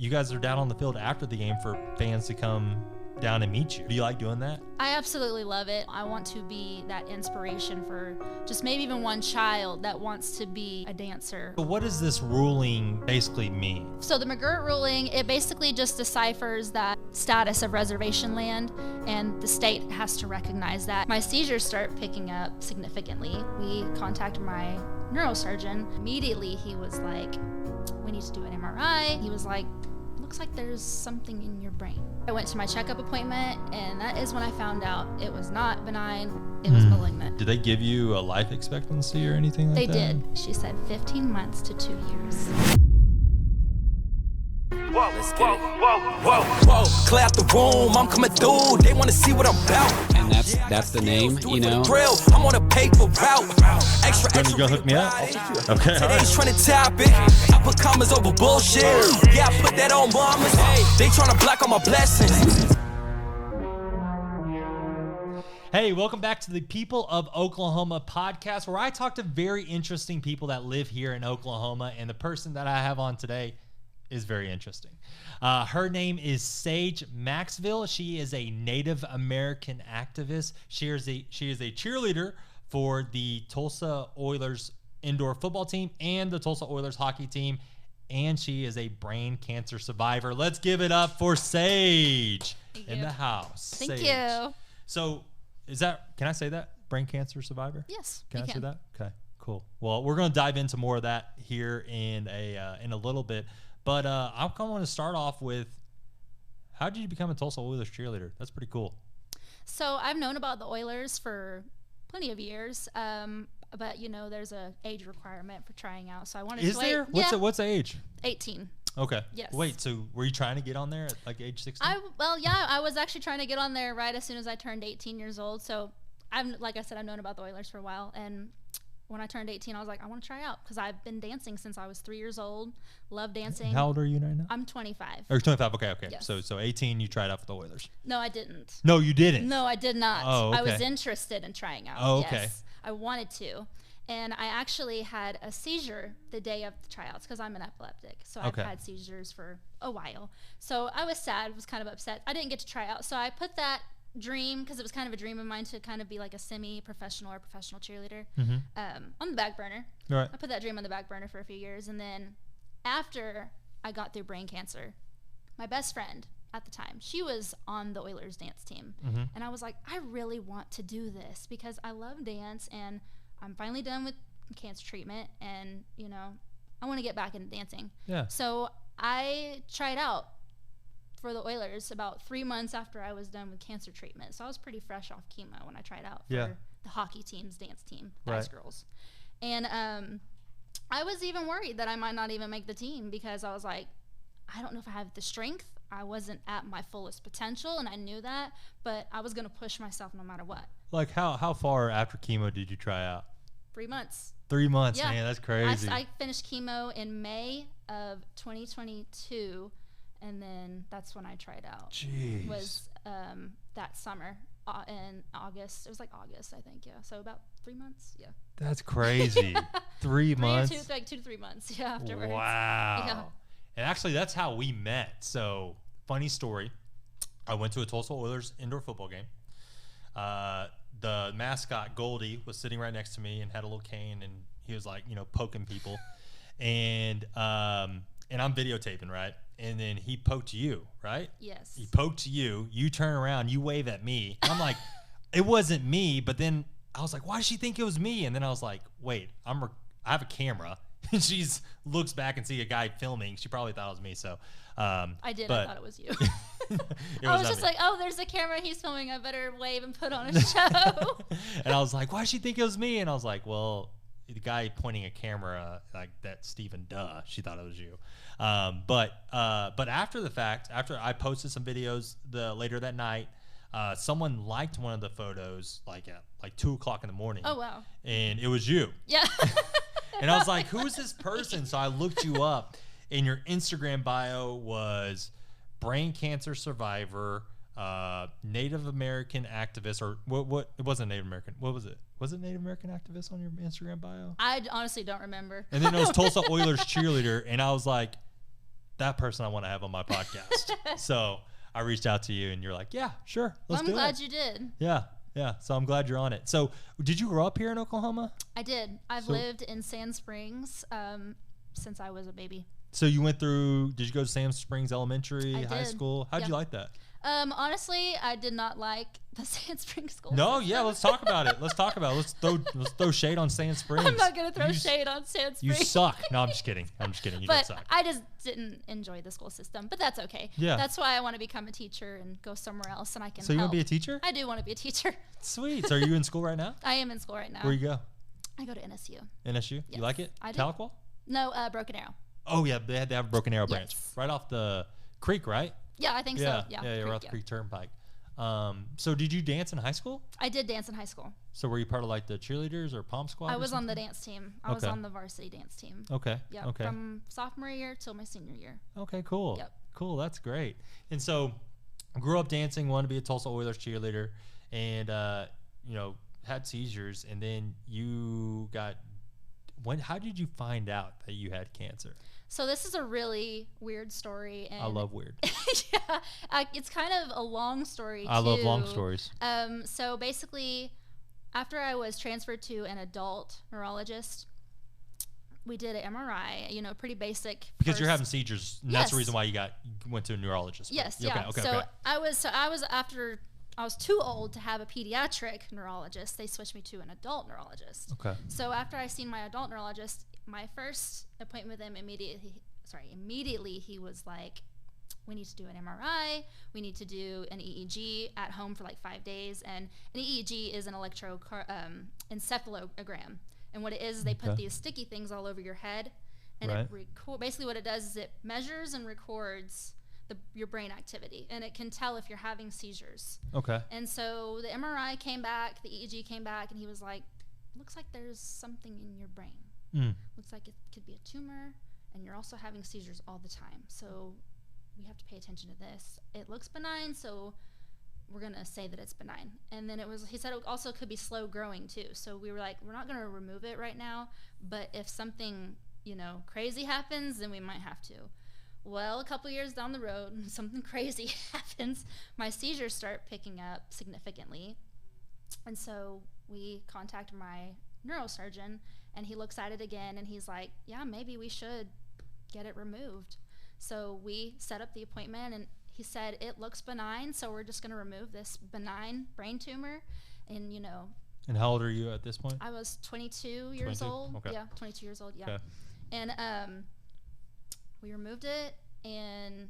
you guys are down on the field after the game for fans to come down and meet you. Do you like doing that? I absolutely love it. I want to be that inspiration for just maybe even one child that wants to be a dancer. But what does this ruling basically mean? So the McGirt ruling, it basically just deciphers that status of reservation land, and the state has to recognize that. My seizures start picking up significantly. We contacted my neurosurgeon. Immediately he was like, we need to do an MRI. He was like, looks like there's something in your brain. I went to my checkup appointment, and that is when I found out it was not benign, it was malignant. Did they give you a life expectancy or anything like that? They did. She said 15 months to 2 years. Whoa, whoa, whoa, whoa, clear out the room, I'm coming through, they wanna see what I'm about. And that's the name, you know? Drill, I'm on a paper route. Extra, You gonna hook me up? Okay. Today's trying to top it. I put commas over bullshit. Yeah, I put that on mamas. They trying to block all my blessings. Hey, welcome back to the People of Oklahoma podcast, where I talk to very interesting people that live here in Oklahoma, and the person that I have on today is very interesting. Her name is Saige Maxville. She is a Native American activist. She is a cheerleader for the Tulsa Oilers indoor football team and the Tulsa Oilers hockey team, and she is a brain cancer survivor. Let's give it up for Saige in the house. Thank Saige. you. So, can I say that? Brain cancer survivor? Yes, Can you I say can. that? Okay, cool. Well, we're going to dive into more of that here in a little bit. But I kind of want to start off with, how did you become a Tulsa Oilers cheerleader? That's pretty cool. So I've known about the Oilers for plenty of years, but you know there's a age requirement for trying out. So I wanted Is to there? wait. What's the age? 18. Okay. Yes. Wait, so were you trying to get on there at like age 16? I was actually trying to get on there right as soon as I turned 18 years old. So like I said, I've known about the Oilers for a while, and when I turned 18, I was like, I want to try out, because I've been dancing since I was 3 years old. Love dancing. How old are you right now? I'm 25. Or 25. Okay. Yes. So 18, you tried out for the Oilers. No, I didn't. No, you didn't. No, I did not. Oh, okay. I was interested in trying out. Oh, okay. Yes, I wanted to. And I actually had a seizure the day of the tryouts, because I'm an epileptic. So I've had seizures for a while. So I was sad, was kind of upset. I didn't get to try out. So I put that dream, because it was kind of a dream of mine to kind of be like a semi-professional or professional cheerleader, on the back burner. Right. I put that dream on the back burner for a few years. And then after I got through brain cancer, my best friend at the time, she was on the Oilers dance team. And I was like, I really want to do this, because I love dance, and I'm finally done with cancer treatment, and you know, I want to get back into dancing. Yeah. So I tried out for the Oilers about 3 months after I was done with cancer treatment. So I was pretty fresh off chemo when I tried out for the hockey team's dance team, guys, girls. And I was even worried that I might not even make the team, because I was like, I don't know if I have the strength. I wasn't at my fullest potential, and I knew that, but I was going to push myself no matter what. Like how far after chemo did you try out? 3 months. 3 months, Yeah. man, that's crazy. I finished chemo in May of 2022, and then that's when I tried out. Jeez. Was that summer in August. It was like August, I think, yeah. So about 3 months, yeah. That's crazy. 3 months? 2 to 3 months, yeah, afterwards. Wow. Yeah. And actually, that's how we met. So, funny story. I went to a Tulsa Oilers indoor football game. The mascot, Goldie, was sitting right next to me and had a little cane, and he was like, poking people. And I'm videotaping, right? And then he poked you, right? Yes. He poked you. You turn around. You wave at me. I'm like, it wasn't me. But then I was like, why does she think it was me? And then I was like, wait, I have a camera. And she looks back and see a guy filming. She probably thought it was me. So I did. I thought it was you. I was just like, oh, there's a camera. He's filming. I better wave and put on a show. And I was like, why does she think it was me? And I was like, well, the guy pointing a camera like that, Steven, duh. She thought it was you. But after the fact, after I posted some videos later that night, someone liked one of the photos like at 2 o'clock in the morning. Oh, wow. And it was you. Yeah. And I was like, who is this person? So I looked you up, and your Instagram bio was brain cancer survivor, Native American activist, or what? It wasn't Native American. What was it? Was it Native American activist on your Instagram bio? I honestly don't remember. And then it was Tulsa Oilers cheerleader, and I was like, that person I want to have on my podcast. So I reached out to you and you're like, yeah, sure. Let's do it. I'm glad you did. Yeah. Yeah. So I'm glad you're on it. So did you grow up here in Oklahoma? I did. I've lived in Sand Springs since I was a baby. So you did you go to Sand Springs Elementary, high school? How'd you like that? Honestly, I did not like the Sand Springs school system. Yeah, let's talk about it. Let's throw shade on Sand Springs. I'm not going to throw shade on Sand Springs. You suck. No, I'm just kidding. You don't suck. I just didn't enjoy the school system, but that's okay. Yeah. That's why I want to become a teacher and go somewhere else and I can So you want to be a teacher? I do want to be a teacher. Sweet. So are you in school right now? I am in school right now. Where you go? I go to NSU. NSU? Yes, you like it? I do. Tahlequah? No, Broken Arrow. Oh, yeah. They had to have a Broken Arrow branch. Yes. Right off the creek, right? Yeah, I think so. Yeah, right off the Creek Turnpike. So did you dance in high school? I did dance in high school. So were you part of like the cheerleaders or pom squad? I was on the dance team. I was on the varsity dance team. Okay. Yeah. Okay. From sophomore year till my senior year. Okay, cool. Yep. Cool. That's great. And so grew up dancing, wanted to be a Tulsa Oilers cheerleader, and had seizures, and then you got how did you find out that you had cancer? So this is a really weird story. And I love weird. Yeah, it's kind of a long story, I love long stories. So basically, after I was transferred to an adult neurologist, we did an MRI, pretty basic. Because you're having seizures, and that's the reason why you went to a neurologist. Yes, okay, yeah. Okay, so I was too old to have a pediatric neurologist. They switched me to an adult neurologist. Okay. So after I seen my adult neurologist, my first appointment with him immediately he was like, we need to do an MRI, we need to do an EEG at home for like 5 days, and an EEG is an encephalogram, and what it is they put these sticky things all over your head, and basically what it does is it measures and records your brain activity, and it can tell if you're having seizures. Okay. And so the MRI came back, the EEG came back, and he was like, looks like there's something in your brain. Looks like it could be a tumor, and you're also having seizures all the time. So we have to pay attention to this. It looks benign, so we're going to say that it's benign. And then he said it also could be slow growing too. So we were like, we're not going to remove it right now, but if something, crazy happens, then we might have to. Well, a couple years down the road, something crazy happens. My seizures start picking up significantly. And so we contacted my neurosurgeon, and he looks at it again, and he's like, yeah, maybe we should get it removed. So we set up the appointment, and he said, it looks benign, so we're just going to remove this benign brain tumor. And, And how old are you at this point? I was 22 years old. Okay. Yeah, 22 years old, yeah. Okay. And we removed it, and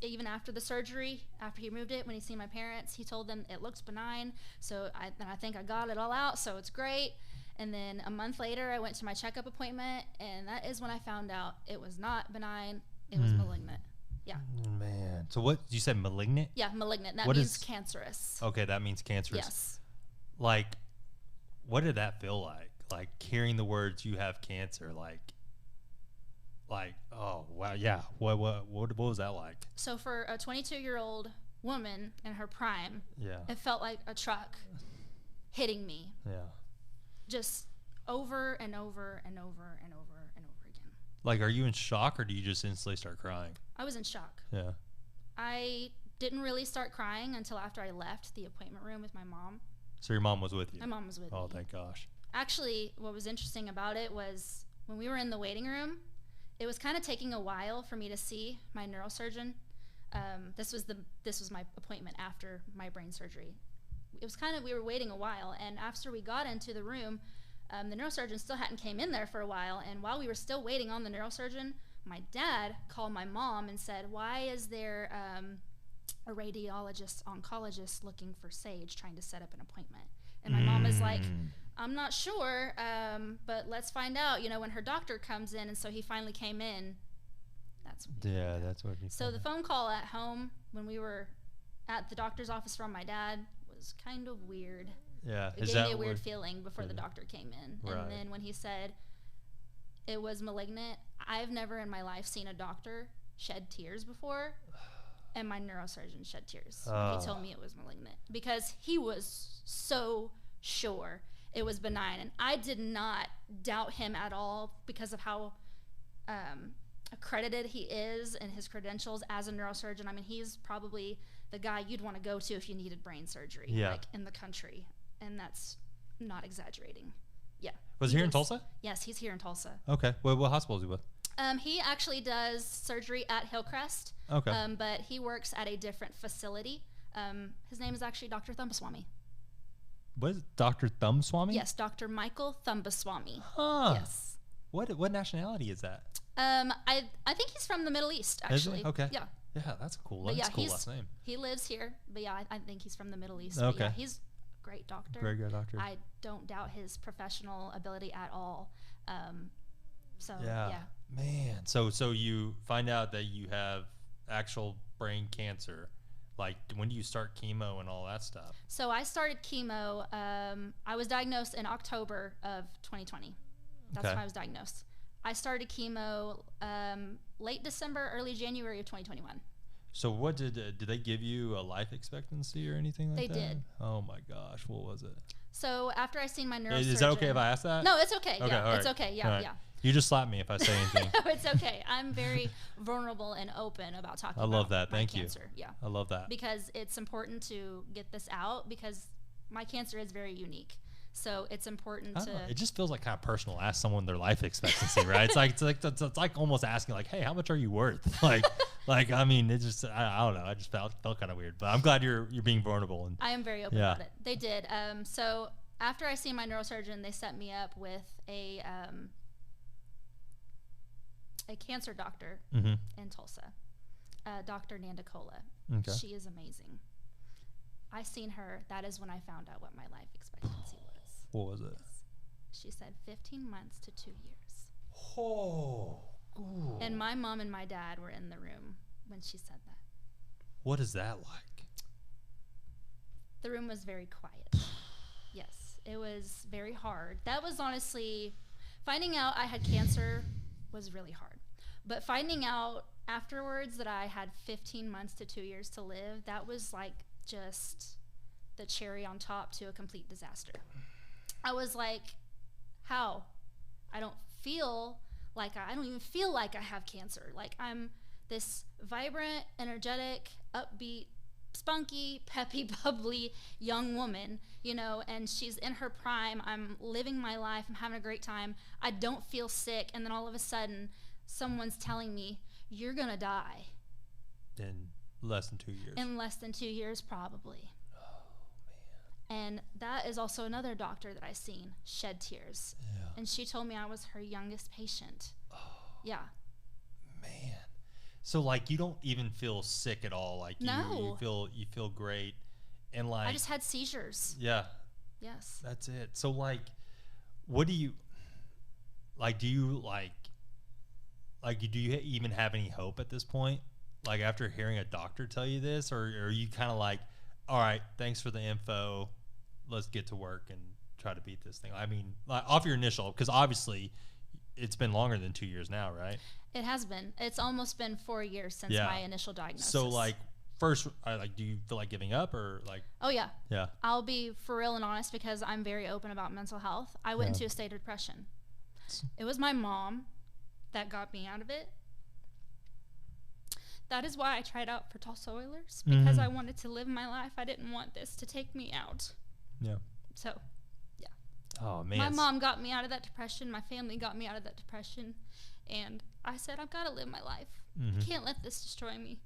even after the surgery, after he removed it, when he seen my parents, he told them it looks benign. So I think I got it all out, so it's great. And then a month later, I went to my checkup appointment, and that is when I found out it was not benign, it was malignant. Yeah. Man. So what, you said malignant? Yeah, malignant. That means cancerous. Okay, that means cancerous. Yes. Like, what did that feel like? Like, hearing the words, you have cancer, like, oh, wow, yeah. What was that like? So for a 22-year-old woman in her prime, it felt like a truck hitting me. Yeah. Just over and over and over and over and over again. Like, are you in shock, or do you just instantly start crying? I was in shock. Yeah. I didn't really start crying until after I left the appointment room with my mom. So your mom was with you? My mom was with me. Oh, thank gosh. Actually, what was interesting about it was when we were in the waiting room, it was kind of taking a while for me to see my neurosurgeon. This was my appointment after my brain surgery. It was we were waiting a while, and after we got into the room, the neurosurgeon still hadn't came in there for a while, and while we were still waiting on the neurosurgeon, my dad called my mom and said, why is there a radiologist, oncologist looking for Saige, trying to set up an appointment? And my mom is like, I'm not sure, but let's find out, when her doctor comes in. And so he finally came in. That's what he So the phone call at home when we were at the doctor's office from my dad was kind of weird. Yeah. It gave me a weird feeling before the doctor came in. Right. And then when he said it was malignant, I've never in my life seen a doctor shed tears before. And my neurosurgeon shed tears when he told me it was malignant, because he was so sure it was benign, and I did not doubt him at all because of how accredited he is and his credentials as a neurosurgeon. I mean, he's probably the guy you'd want to go to if you needed brain surgery, like in the country. And that's not exaggerating. Yeah. Was he here in Tulsa? Yes, he's here in Tulsa. Okay. Well, what hospital is he with? He actually does surgery at Hillcrest. Okay. But he works at a different facility. His name is actually Dr. Thumbaswamy. What is it, Dr. Thumbaswamy? Yes, Dr. Michael Thumbaswamy. Huh. Yes. What nationality is that? I think he's from the Middle East, actually. Is he? Okay. Yeah. Yeah, that's cool. But That's yeah, a cool last name. He lives here, but yeah, I think he's from the Middle East. Okay. But yeah, he's a great doctor. Great doctor. I don't doubt his professional ability at all. So Yeah. Man, so you find out that you have actual brain cancer. Like, when do you start chemo and all that stuff? So I started chemo. I was diagnosed in October of 2020. That's Okay. when I was diagnosed. I started chemo late December, early January of 2021. So what did they give you a life expectancy or anything like They that? did. Oh my gosh, what was it? So after I seen my neurosurgeon. Is that okay if I ask that? No, it's okay. Okay, Yeah, all it's right. okay. All Yeah, right. yeah. You just slap me if I say anything. No, it's okay. I'm very vulnerable and open about talking I love about that. my Thank you. cancer. Yeah. I love that. Because it's important to get this out because my cancer is very unique. So it's important I don't know, to. it just feels like kind of personal. Ask someone their life expectancy, right? It's like almost asking like, hey, how much are you worth? Like I mean, it just I don't know. I just felt kind of weird. But I'm glad you're being vulnerable. And I am very open Yeah. about it. They did. So after I seen my neurosurgeon, they set me up with a cancer doctor Mhm. in Tulsa, Dr. Nandakola. Okay. She is amazing. I seen her. That is when I found out what my life expectancy was. What was it? She said 15 months to 2 years. Oh, ooh. And my mom and my dad were in the room when she said that. What is that like? The room was very quiet. Yes, it was very hard. That was honestly, finding out I had cancer was really hard. But finding out afterwards that I had 15 months to 2 years to live, that was like just the cherry on top to a complete disaster. I was like, how? I don't even feel like I have cancer. Like, I'm this vibrant, energetic, upbeat, spunky, peppy, bubbly young woman, and she's in her prime. I'm living my life. I'm having a great time. I don't feel sick. And then all of a sudden, someone's telling me, you're going to die. In less than 2 years. In less than 2 years, probably. And that is also another doctor that I seen shed tears. Yeah. And she told me I was her youngest patient. Yeah. Man. So like you don't even feel sick at all. Like No. you feel great. And like I just had seizures. Yeah. Yes. That's it. So like what do you like do you even have any hope at this point? Like after hearing a doctor tell you this, or are you kind of like, all right, thanks for the info, let's get to work and try to beat this thing? I mean, like, off your initial, because obviously it's been longer than 2 years now, right? It has been. It's almost been 4 years since Yeah. my initial diagnosis. So like first, do you feel like giving up or like? Oh yeah. Yeah. I'll be for real and honest because I'm very open about mental health. I went Yeah. into a state of depression. It was my mom that got me out of it. That is why I tried out for Tulsa Oilers, because I wanted to live my life. I didn't want this to take me out. Yeah. So, yeah. Oh man. My mom got me out of that depression. My family got me out of that depression. And I said, I've got to live my life. I can't let this destroy me.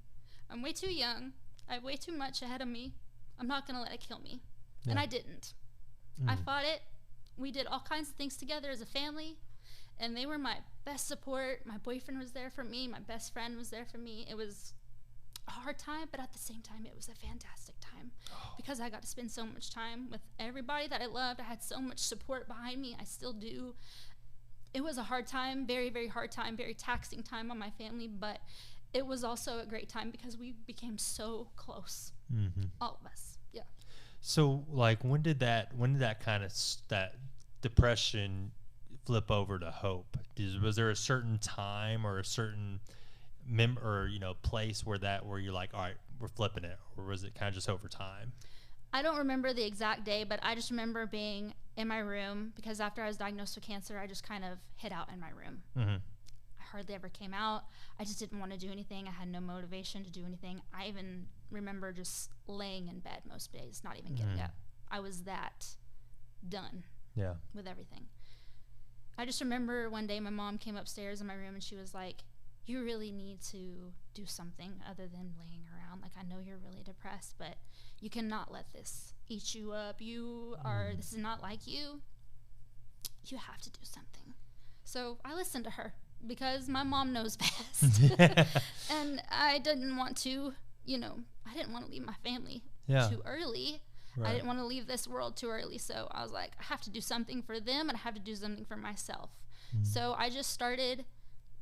I'm way too young. I have way too much ahead of me. I'm not going to let it kill me. Yeah. And I didn't. I fought it. We did all kinds of things together as a family. And they were my best support. My boyfriend was there for me. My best friend was there for me. It was a hard time, but at the same time, it was a fantastic time because I got to spend so much time with everybody that I loved. I had so much support behind me. I still do. It was a hard time, very, very hard time, very taxing time on my family, but it was also a great time because we became so close, all of us. Yeah. So like when did that kind of that depression flip over to hope? Was there a certain time or a certain place where you're like, all right, we're flipping it, or was it kind of just over time? I don't remember the exact day, but I just remember being in my room because after I was diagnosed with cancer, I just kind of hid out in my room. I hardly ever came out. I just didn't want to do anything. I had no motivation to do anything. I even remember just laying in bed most days, not even getting up. I was that done with everything. I just remember one day my mom came upstairs in my room and she was like, you really need to do something other than laying around. Like, I know you're really depressed, but you cannot let this eat you up. This is not like you. You have to do something. So I listened to her because my mom knows best. And I didn't want to, I didn't want to leave my family too early. Right. I didn't want to leave this world too early. So I was like, I have to do something for them and I have to do something for myself. So I just started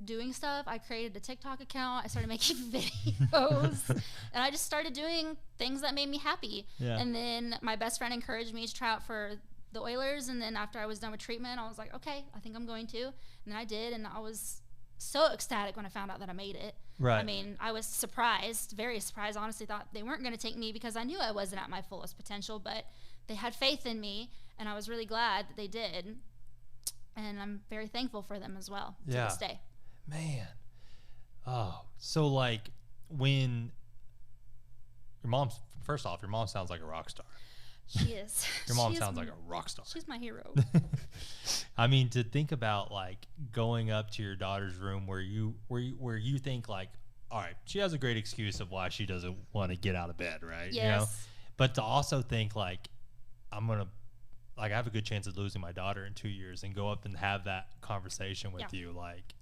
doing stuff. I created a TikTok account. I started making videos and I just started doing things that made me happy. And then my best friend encouraged me to try out for the Oilers, and then after I was done with treatment, I was like, okay, I think I'm going to. And then I did, and I was so ecstatic when I found out that I made it. Right. I mean, I was surprised, very surprised. Honestly, thought they weren't going to take me because I knew I wasn't at my fullest potential, but they had faith in me, and I was really glad that they did. And I'm very thankful for them as well to this day. Man. Oh, so like when your mom sounds like a rock star. She is. Your mom sounds like a rock star. She's my hero. I mean, to think about like going up to your daughter's room where you think like, all right, she has a great excuse of why she doesn't want to get out of bed, right? Yes. But to also think like, I have a good chance of losing my daughter in 2 years, and go up and have that conversation with you, like,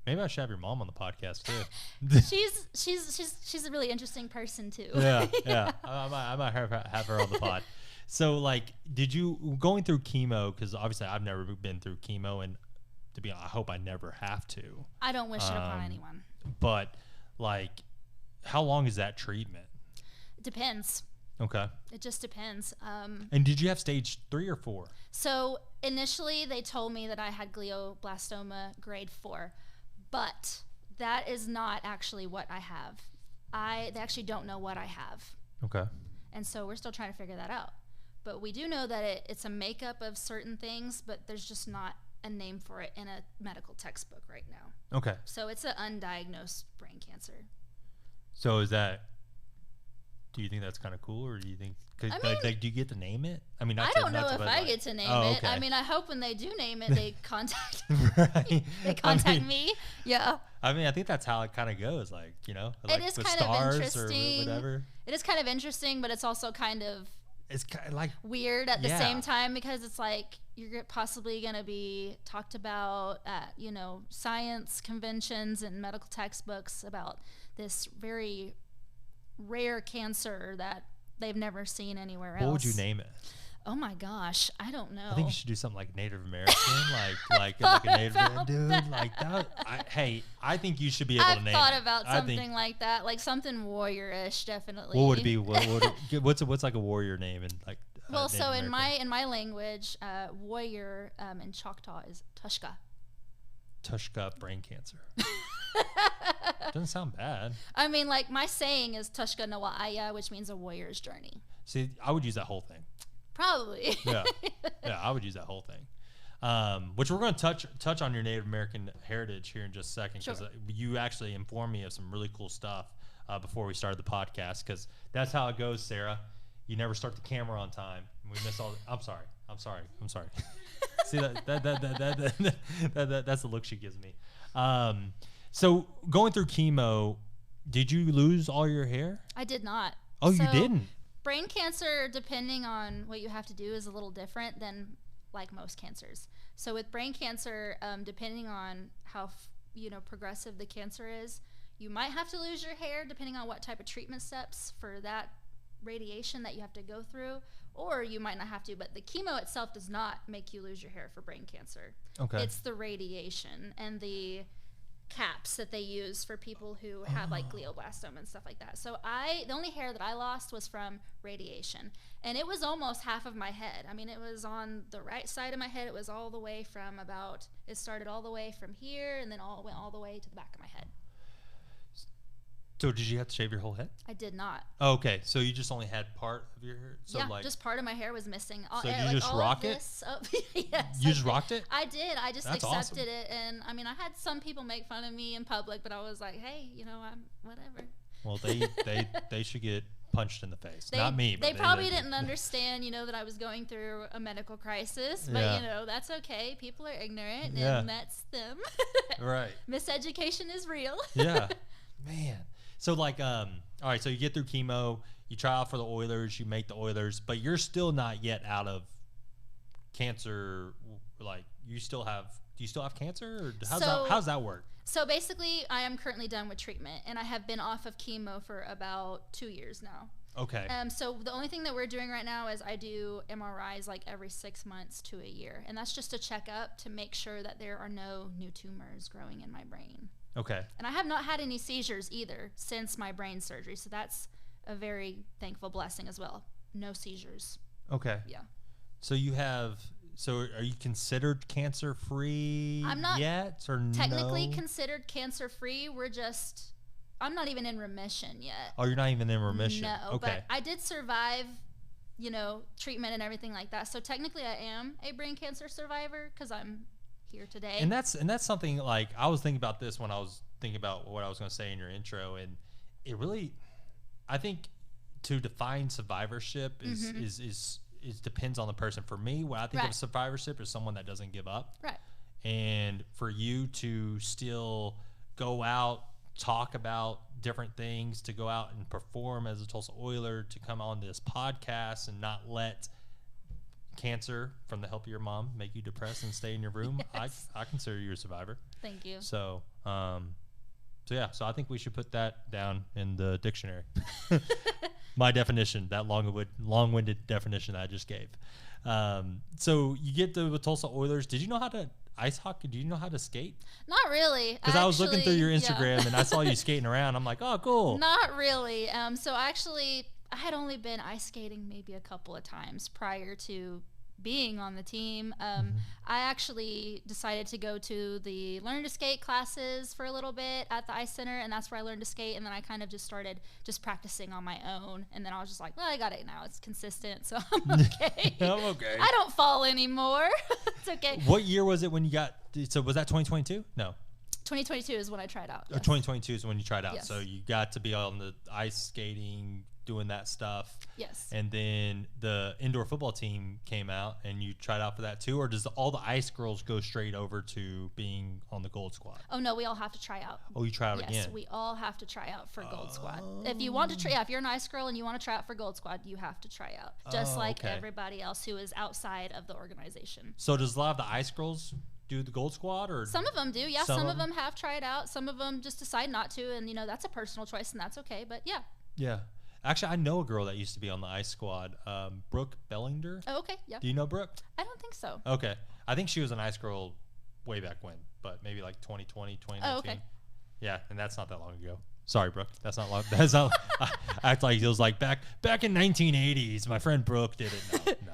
maybe I should have your mom on the podcast too. she's a really interesting person too. Yeah. I might have her on the pod. So like, did you going through chemo? Because obviously I've never been through chemo, and to be honest, I hope I never have to. I don't wish it upon anyone. But like, how long is that treatment? It depends. Okay. It just depends. And did you have stage 3 or 4? So initially they told me that I had glioblastoma grade 4. But that is not actually what I have. They actually don't know what I have. Okay. And so we're still trying to figure that out. But we do know that it's a makeup of certain things, but there's just not a name for it in a medical textbook right now. Okay. So it's an undiagnosed brain cancer. So do you think that's kind of cool, or do you think, do you get to name it? I mean, I don't know if I get to name it. I mean, I hope when they do name it, they contact me. Yeah. I mean, I think that's how it kind of goes. Like, like it is kind of interesting. Or whatever. It is kind of interesting, but it's also kind of like weird at the same time, because it's like you're possibly going to be talked about at, science conventions and medical textbooks about this very rare cancer that they've never seen anywhere else. What would you name it? Oh my gosh, I don't know. I think you should do something like Native American, like a Native American dude, like that. I think you should be able to name it. I've thought about something like that, like something warrior-ish, definitely. What would it be? What's like a warrior name in like? Well, so in my language, warrior in Choctaw is Tushka. Tushka brain cancer. Doesn't sound bad. I mean, like, my saying is Tushka Nawa'aya, which means a warrior's journey. See, I would use that whole thing. Probably. Yeah, I would use that whole thing. Which we're going to touch on your Native American heritage here in just a second, because you actually informed me of some really cool stuff before we started the podcast, because that's how it goes, Sarah. You never start the camera on time. And we miss all. I'm sorry. See, that's the look she gives me. So going through chemo, did you lose all your hair? I did not. Oh, you didn't? Brain cancer, depending on what you have to do, is a little different than like most cancers. So with brain cancer, depending on how progressive the cancer is, you might have to lose your hair depending on what type of treatment steps for that radiation that you have to go through, or you might not have to. But the chemo itself does not make you lose your hair for brain cancer. Okay. It's the radiation and the caps that they use for people who have like glioblastoma and stuff like that. So the only hair that I lost was from radiation, and it was almost half of my head. I mean, it was on the right side of my head. It was all the way from it started all the way from here, and then went all the way to the back of my head. So did you have to shave your whole head? I did not. Oh, okay, so you just only had part of your hair? So Yeah, like, just part of my hair was missing. So you just rock it? Yes, you just rocked it? I did. I just That's accepted awesome. it, and I mean, I had some people make fun of me in public, but I was like, hey, I'm whatever. Well, they should get punched in the face. Not me, but they probably didn't understand, that I was going through a medical crisis, but Yeah. that's okay. People are ignorant, Yeah. and that's them. Right. Miseducation is real. Yeah, man. So like, all right. So you get through chemo, you try out for the Oilers, you make the Oilers, but you're still not yet out of cancer. Like, do you still have cancer, or how's that work? So basically, I am currently done with treatment, and I have been off of chemo for about 2 years now. Okay. So the only thing that we're doing right now is I do MRIs like every 6 months to a year, and that's just a checkup to make sure that there are no new tumors growing in my brain. Okay. And I have not had any seizures either since my brain surgery, so that's a very thankful blessing as well. No seizures. Okay. Yeah. So are you considered cancer free I'm not yet, or technically no? considered cancer free. I'm not even in remission yet. Oh, you're not even in remission. No, Okay. but I did survive, treatment and everything like that. So technically I am a brain cancer survivor because I'm here today. And that's something, like, I was thinking about this when I was thinking about what I was going to say in your intro, and it really, I think, to define survivorship is depends on the person. For me, what I think of survivorship is someone that doesn't give up. Right. And for you to still go out, talk about different things, to go out and perform as a Tulsa Oiler, to come on this podcast and not let cancer from the help of your mom make you depressed and stay in your room. Yes. I consider you a survivor. Thank you. So so I think we should put that down in the dictionary. My definition, that long-winded definition that I just gave. So you get the Tulsa Oilers. Did you know how to ice hockey? Do you know how to skate? Not really. Because I was looking through your yeah. Instagram and I saw you skating around. I'm like, oh, cool. Not really. So actually, I had only been ice skating maybe a couple of times prior to being on the team. I actually decided to go to the learn to skate classes for a little bit at the ice center, and that's where I learned to skate. And then I kind of just started just practicing on my own, and then I was just like, well, I got it now, it's consistent, so I'm okay. I'm okay. I don't fall anymore. It's okay. What year was it when you got, so was that 2022? No. 2022 is when I tried out. Or Yes. 2022 is when you tried out. Yes. So you got to be on the ice skating, doing that stuff. Yes. And then the indoor football team came out and you tried out for that too? Or does all the ice girls go straight over to being on the Gold Squad? Oh, no, we all have to try out. Oh, you try out again? Yes, we all have to try out for Gold Squad. If you want to try, if you're an ice girl and you want to try out for Gold Squad, you have to try out, just like okay. everybody else who is outside of the organization. So does a lot of the ice girls do the Gold Squad, or Some of them do, yeah. Some Some of of them have tried out. Some of them just decide not to, and that's a personal choice, and that's okay. But yeah. Yeah. Actually, I know a girl that used to be on the ice squad, Brooke Bellinger. Oh, okay, yeah. Do you know Brooke? I don't think so. Okay. I think she was an ice girl way back when, but maybe like 2020, 2019. Oh, okay. Yeah, and that's not that long ago. Sorry, Brooke. That's not long. That's not. I act like it was like back in 1980s. My friend Brooke did it. No.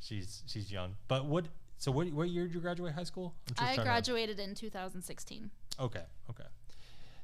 She's young. But what year did you graduate high school? I graduated in 2016. Okay.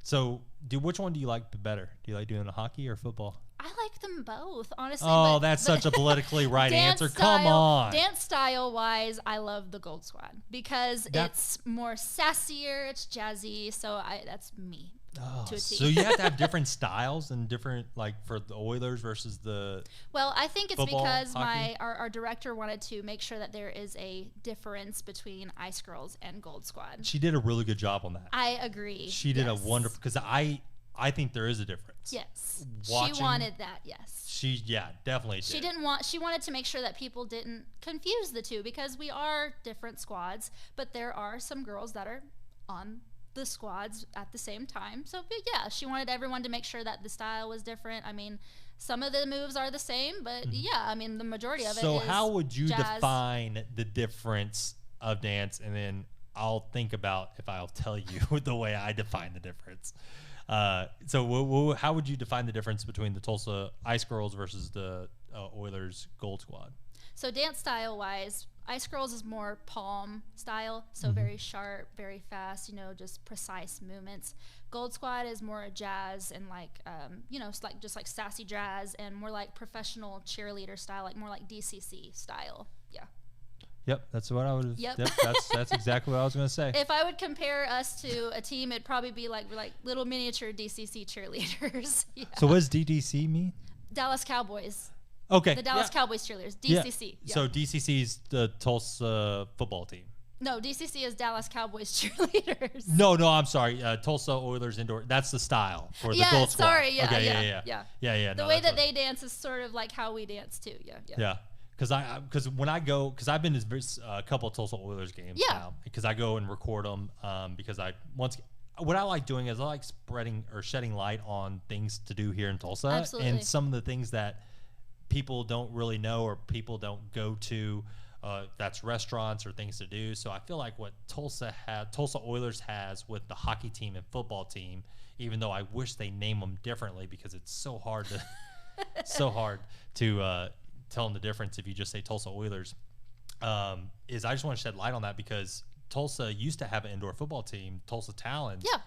So, which one do you like better? Do you like doing hockey or football? I like them both, honestly. Oh, but that's such a politically right answer. Come style, on. Dance style wise, I love the Gold Squad because it's more sassier, it's jazzy. So that's me to a T. So you have to have different styles and different, like, for the Oilers versus the. Well, I think it's football, because hockey? our director wanted to make sure that there is a difference between Ice Girls and Gold Squad. She did a really good job on that. I agree. She did yes. a wonderful, because I think there is a difference. Yes. Watching, she wanted that, yes. She definitely did. She wanted to make sure that people didn't confuse the two because we are different squads, but there are some girls that are on the squads at the same time. So yeah, she wanted everyone to make sure that the style was different. I mean, some of the moves are the same, but yeah, I mean, the majority of it is So how would you jazz. define the difference of dance? And then I'll think about if I'll tell you the way I define the difference. So how would you define the difference between the Tulsa Ice Girls versus the Oilers Gold Squad? So dance style wise, Ice Girls is more palm style, so very sharp, very fast, just precise movements. Gold Squad is more jazz and it's like just like sassy jazz and more like professional cheerleader style, like more like DCC style. Yeah. Yep, that's what I would. Yep. That's exactly what I was going to say. If I would compare us to a team, it'd probably be like little miniature DCC cheerleaders. Yeah. So what does DDC mean? Dallas Cowboys. Okay. The Dallas Cowboys cheerleaders. DCC. Yeah. So DCC is the Tulsa football team. No, DCC is Dallas Cowboys cheerleaders. No, I'm sorry. Tulsa Oilers indoor. That's the style for the Gold Squad. Sorry. Yeah, okay, yeah. The way that they dance is sort of like how we dance too. Yeah. Because when I go, because I've been to a couple of Tulsa Oilers games now, because I go and record them. Because what I like doing is I like spreading or shedding light on things to do here in Tulsa. Absolutely. And some of the things that people don't really know or people don't go to. That's restaurants or things to do. So I feel like what Tulsa Oilers has with the hockey team and football team, even though I wish they name them differently because it's so hard to tell them the difference if you just say Tulsa Oilers, is I just want to shed light on that because Tulsa used to have an indoor football team, Tulsa Talons. Yeah.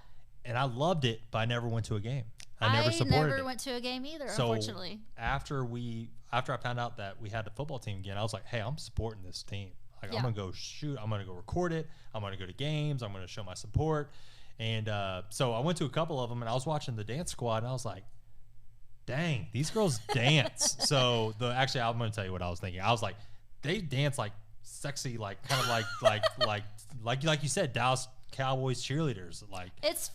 And I loved it, but I never went to a game. I never supported it. Went to a game either, so unfortunately. After I found out that we had a football team again, I was like, hey, I'm supporting this team. Like, I'm going to go shoot. I'm going to go record it. I'm going to go to games. I'm going to show my support. And so I went to a couple of them, and I was watching the dance squad, and I was like, dang, these girls dance. So actually, I'm going to tell you what I was thinking. I was like, they dance like sexy, like kind of like you said, Dallas Cowboys cheerleaders. Like it's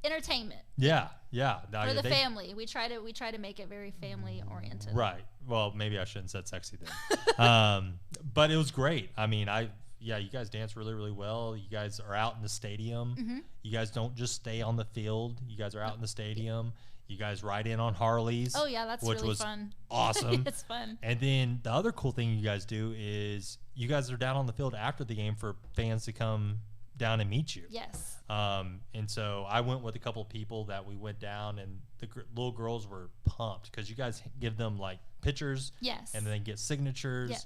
entertainment. Yeah. For the family, we try to make it very family oriented. Right. Well, maybe I shouldn't have said sexy then. But it was great. I mean, you guys dance really, really well. You guys are out in the stadium. Mm-hmm. You guys don't just stay on the field. You guys are out in the stadium. You guys ride in on Harleys. Oh yeah, that's really fun. Awesome. It's fun. And then the other cool thing you guys do is you guys are down on the field after the game for fans to come down and meet you. Yes. And so I went with a couple of people that we went down, and the little girls were pumped because you guys give them like pictures. Yes. And then get signatures. Yes.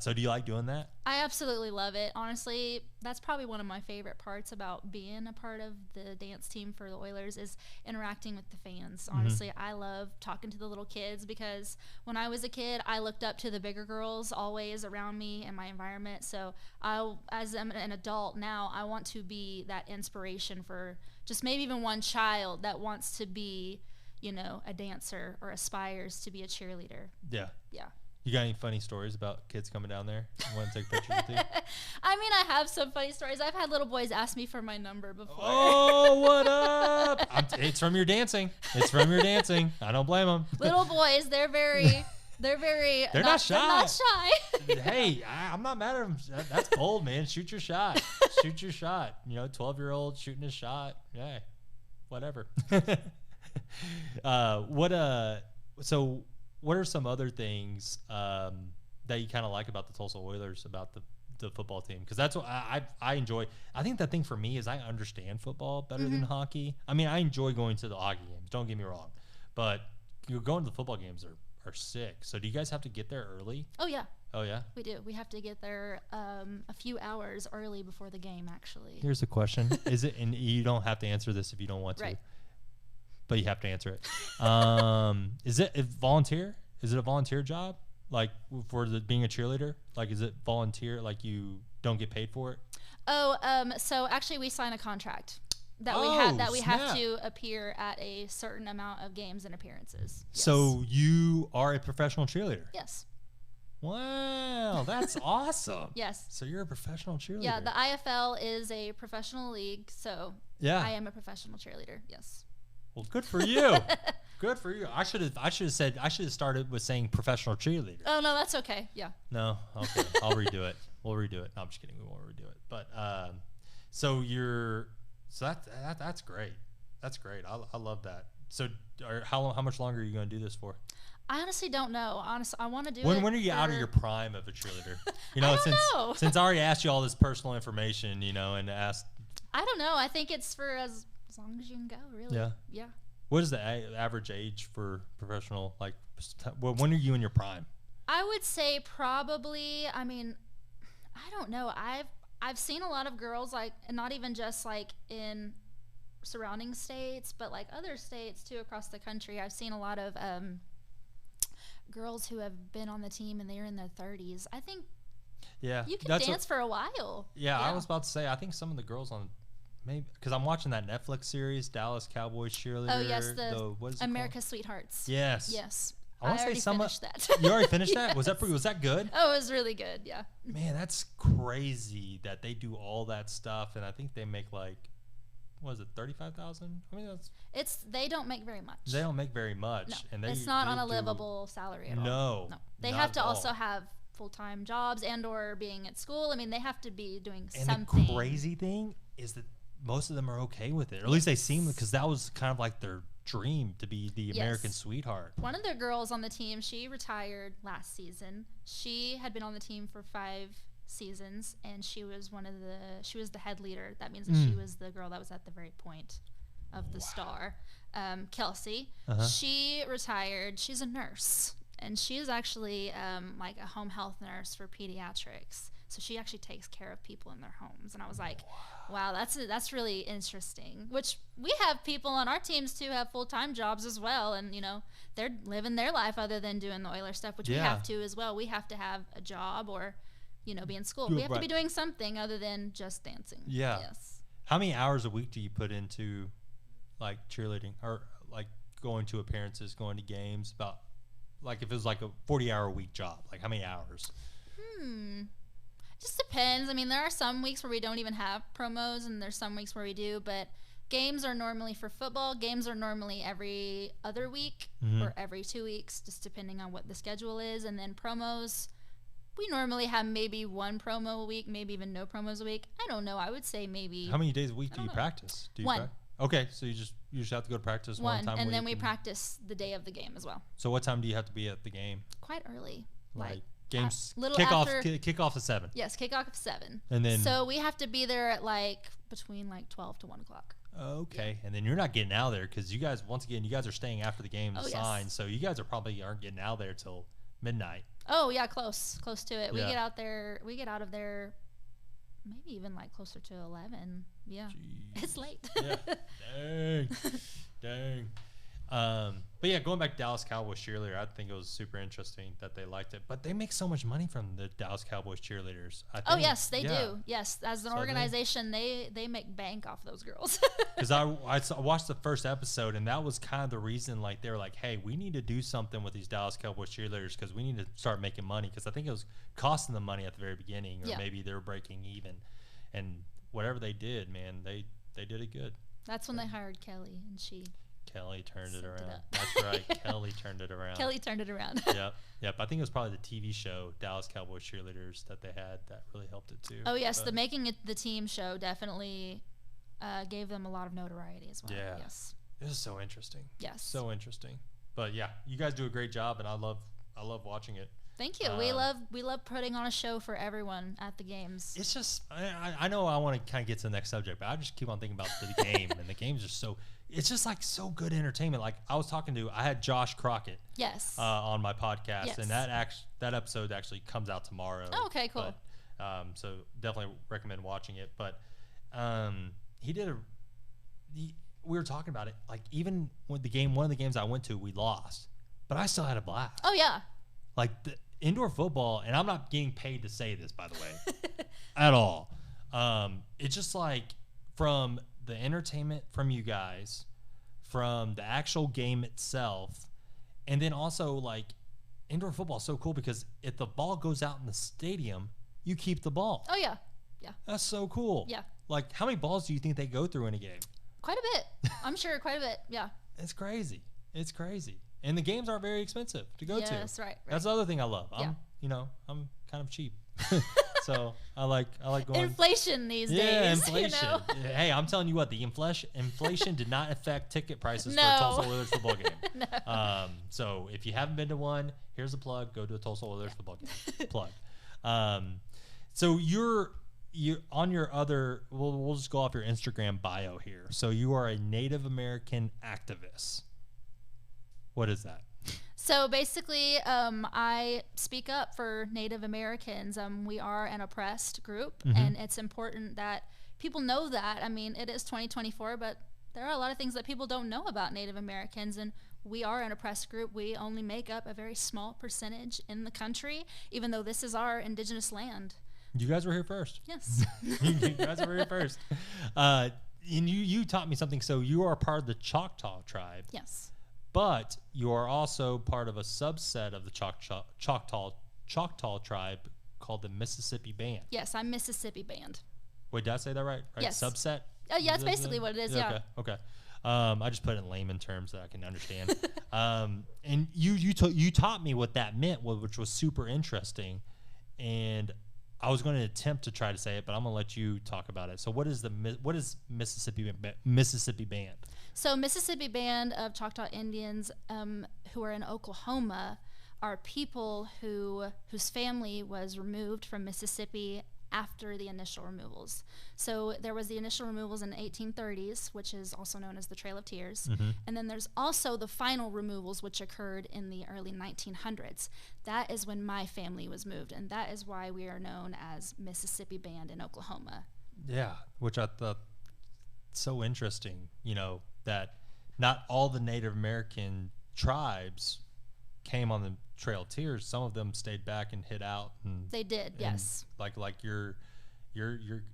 So do you like doing that? I absolutely love it. Honestly, that's probably one of my favorite parts about being a part of the dance team for the Oilers is interacting with the fans. Honestly, I love talking to the little kids because when I was a kid, I looked up to the bigger girls always around me in my environment. So as I'm an adult now, I want to be that inspiration for just maybe even one child that wants to be, a dancer or aspires to be a cheerleader. Yeah. Yeah. You got any funny stories about kids coming down there and want to take pictures with you? I mean, I have some funny stories. I've had little boys ask me for my number before. Oh, what up? It's from your dancing. I don't blame them. Little boys, they're not shy. Hey, I'm not mad at them. That's bold, man. Shoot your shot. 12-year-old shooting his shot. Yeah, whatever. So what are some other things that you kind of like about the Tulsa Oilers, about the football team? Because that's what I enjoy. I think the thing for me is I understand football better than hockey. I mean, I enjoy going to the hockey games. Don't get me wrong. But going to the football games are sick. So do you guys have to get there early? Oh, yeah. Oh, yeah? We do. We have to get there a few hours early before the game, actually. Here's a question. Is it, and you don't have to answer this if you don't want to. Right. But you have to answer it. Is it volunteer? Is it a volunteer job? Like for being a cheerleader? Like, is it volunteer? Like you don't get paid for it? Oh, so actually we sign a contract that we have to appear at a certain amount of games and appearances. Yes. So you are a professional cheerleader? Yes. Wow, that's awesome. Yes. So you're a professional cheerleader. Yeah, the IFL is a professional league, so I am a professional cheerleader. Yes. Well, good for you. Good for you. I should have started with saying professional cheerleader. Oh no, that's okay. Yeah. No, okay. I'll redo it. We'll redo it. No, I'm just kidding. We won't redo it. But that's great. That's great. I love that. So how much longer are you going to do this for? I honestly don't know. I want to do it. When are you out of your prime of a cheerleader? I don't know. Since I already asked you all this personal information, and asked. I don't know. I think it's for as long as you can go, really. Yeah. Yeah. What is the average age for professional? Like, when are you in your prime? I would say probably, I mean, I don't know. I've seen a lot of girls, like, not even just like in surrounding states, but like other states too across the country. I've seen a lot of girls who have been on the team and they're in their 30s. I think you can dance for a while. Yeah, I was about to say, I think some of the girls on, maybe, because I'm watching that Netflix series, Dallas Cowboys Cheerleader. Oh, yes, what is it America's Sweethearts. Yes. I already finished that. You already finished that? Yes. Was that good? Oh, it was really good, yeah. Man, that's crazy that they do all that stuff, and I think they make like, what is it, 35,000? I mean, they don't make very much. They don't make very much. No, and it's not on a livable salary at all. No. They have to also have full-time jobs and or being at school. I mean, they have to be doing something. And the crazy thing is that most of them are okay with it, or at least they seem, because that was kind of like their dream to be the American sweetheart. One of the girls on the team, she retired last season. She had been on the team for 5 seasons, and she was the head leader. That means that she was the girl that was at the very point of the star. Kelsey, she retired. She's a nurse, and she is actually like a home health nurse for pediatrics. So she actually takes care of people in their homes. And I was like, wow, that's really interesting. Which we have people on our teams too have full-time jobs as well. And, you know, they're living their life other than doing the Oilers stuff, which we have to as well. We have to have a job or, you know, be in school. We have to be doing something other than just dancing. Yeah. Yes. How many hours a week do you put into, like, cheerleading or, like, going to appearances, going to games? About, like, if it was like a 40-hour-a-week job, like, how many hours? Just depends. I mean, there are some weeks where we don't even have promos, and there's some weeks where we do, but games are normally for football. Games are normally every other week or every 2 weeks, just depending on what the schedule is. And then promos, we normally have maybe 1 promo a week, maybe even no promos a week. I don't know. I would say maybe. How many days a week do you practice? One. Okay, so you just have to go to practice one time a week. And then we practice the day of the game as well. So what time do you have to be at the game? Quite early. Like games kickoff at 7. Yes, kickoff at 7. And then so we have to be there at like between like 12 to 1 o'clock. Okay, and then you're not getting out there because you guys, once again, you guys are staying after the game to sign, so you guys aren't getting out there till midnight. Oh yeah, close to it. Yeah. We get out of there maybe even like closer to 11. Yeah. Jeez. It's late. Yeah. Dang. But yeah, going back to Dallas Cowboys cheerleader, I think it was super interesting that they liked it. But they make so much money from the Dallas Cowboys cheerleaders. I think. Oh yes, they do. Yes, as an organization, they make bank off those girls. Because I watched the first episode, and that was kind of the reason. Like they were like, "Hey, we need to do something with these Dallas Cowboys cheerleaders because we need to start making money." Because I think it was costing them money at the very beginning, or maybe they were breaking even. And whatever they did, man, they did it good. That's when they hired Kelly, and Kelly turned it around. That's right. Kelly turned it around. Yep. I think it was probably the TV show Dallas Cowboys Cheerleaders that they had that really helped it too. Oh yes, the Making It the Team show definitely gave them a lot of notoriety as well. Yeah. Yes. It was so interesting. Yes. So interesting. But yeah, you guys do a great job, and I love watching it. Thank you. We love putting on a show for everyone at the games. It's just I know I want to kind of get to the next subject, but I just keep on thinking about the game, and the games are so. It's just like so good entertainment. Like I had Josh Crockett. Yes. On my podcast, and that episode actually comes out tomorrow. Oh, okay, cool. But, so definitely recommend watching it. But we were talking about it. Like even with one of the games I went to, we lost, but I still had a blast. Oh yeah. Like the indoor football, and I'm not getting paid to say this, by the way, at all. It's just like from the entertainment from you guys, from the actual game itself, and then also like indoor football is so cool because if the ball goes out in the stadium, you keep the ball. Oh yeah. That's so cool. Yeah. Like how many balls do you think they go through in a game? Quite a bit. I'm sure quite a bit. Yeah. It's crazy. And the games aren't very expensive to go to. Yes, right. That's the other thing I love. I'm kind of cheap. So I like going. Inflation these days. Yeah, inflation. You know? Hey, I'm telling you what, the inflation did not affect ticket prices for a No. Tulsa Oilers football game. No. So if you haven't been to one, here's a plug. Go to a Tulsa Oilers football game. Plug. So you're on your other. We'll just go off your Instagram bio here. So you are a Native American activist. What is that? So basically, I speak up for Native Americans. We are an oppressed group, and it's important that people know that. I mean, it is 2024, but there are a lot of things that people don't know about Native Americans, and we are an oppressed group. We only make up a very small percentage in the country, even though this is our indigenous land. You guys were here first. Yes. You guys were here first. And you taught me something. So you are part of the Choctaw tribe. Yes. But you are also part of a subset of the Choctaw tribe called the Mississippi Band. Yes, I'm Mississippi Band. Wait, did I say that right? Yes. Subset? Yeah, it's basically what it is, yeah. Okay. I just put it in layman terms so I can understand. And you taught me what that meant, which was super interesting. And I was going to attempt to try to say it, but I'm going to let you talk about it. So what is Mississippi Band? So Mississippi Band of Choctaw Indians who are in Oklahoma are people whose family was removed from Mississippi after the initial removals. So there was the initial removals in the 1830s, which is also known as the Trail of Tears. And then there's also the final removals, which occurred in the early 1900s. That is when my family was moved, and that is why we are known as Mississippi Band in Oklahoma. Yeah, which I thought so interesting, that not all the Native American tribes came on the Trail of Tears. Some of them stayed back and hid out. And they did, yes. Like you're,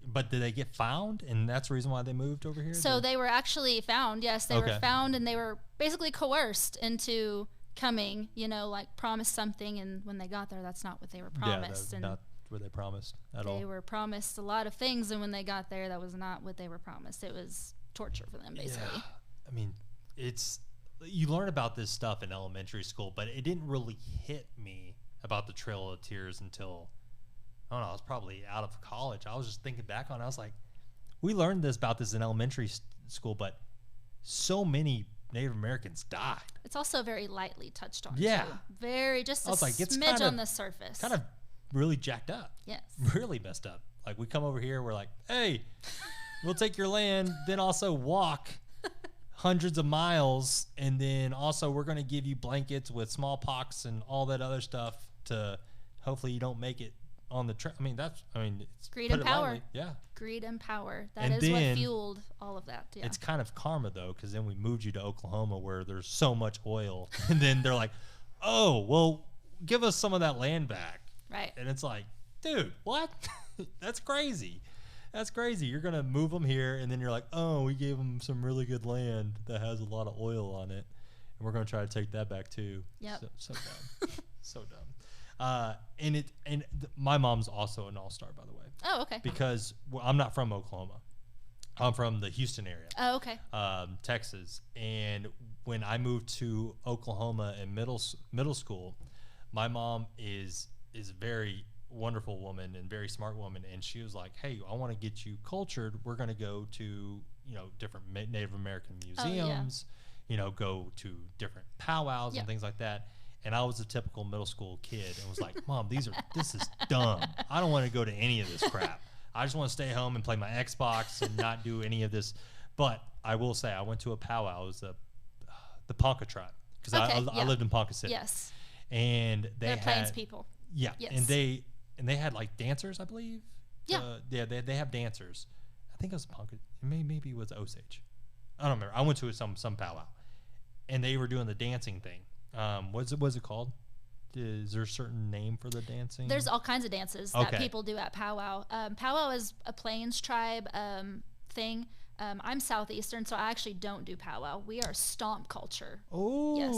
but did they get found? And that's the reason why they moved over here? So they were actually found, yes. They were found, and they were basically coerced into coming, like promised something, and when they got there, that's not what they were promised. Yeah, not what they promised at all. They were promised a lot of things, and when they got there, that was not what they were promised. It was torture for them, basically. Yeah. I mean, you learn about this stuff in elementary school, but it didn't really hit me about the Trail of Tears until, I don't know, I was probably out of college. I was just thinking back on it. I was like, we learned about this in elementary school, but so many Native Americans died. It's also very lightly touched on. Yeah. Too. Very, just a smidge on the surface. Kind of really jacked up. Yes. Really messed up. Like, we come over here, we're like, hey, we'll take your land, then also walk hundreds of miles, and then also we're going to give you blankets with smallpox and all that other stuff to hopefully you don't make it on the trip. It's greed and power. Lightly. Yeah. Greed and power. That is what fueled all of that. Yeah. It's kind of karma, though, because then we moved you to Oklahoma where there's so much oil. And then they're like, oh, well, give us some of that land back. Right. And it's like, dude, what? That's crazy. That's crazy. You're going to move them here, and then you're like, oh, we gave them some really good land that has a lot of oil on it, and we're going to try to take that back too. Yep. So dumb. So dumb. My mom's also an all-star, by the way. Oh, okay. Because I'm not from Oklahoma. I'm from the Houston area. Oh, okay. Texas. And when I moved to Oklahoma in middle school, my mom is a very wonderful woman and very smart woman, and she was like, hey, I want to get you cultured. We're going to go to different Native American museums, go to different powwows and things like that. And I was a typical middle school kid and was like, Mom, this is dumb. I don't want to go to any of this crap. I just want to stay home and play my Xbox and not do any of this. But I will say I went to a powwow. It was the Ponca tribe, because I lived in Ponca City. Yes. And they're Plains people. Yeah. Yes. And they had like dancers, I believe. Yeah. They have dancers. I think it was Ponca. Maybe it was Osage. I don't remember. I went to some powwow, and they were doing the dancing thing. What's it called? Is there a certain name for the dancing? There's all kinds of dances that people do at powwow. Powwow is a Plains tribe thing. I'm Southeastern, so I actually don't do powwow. We are stomp culture. Oh, yes.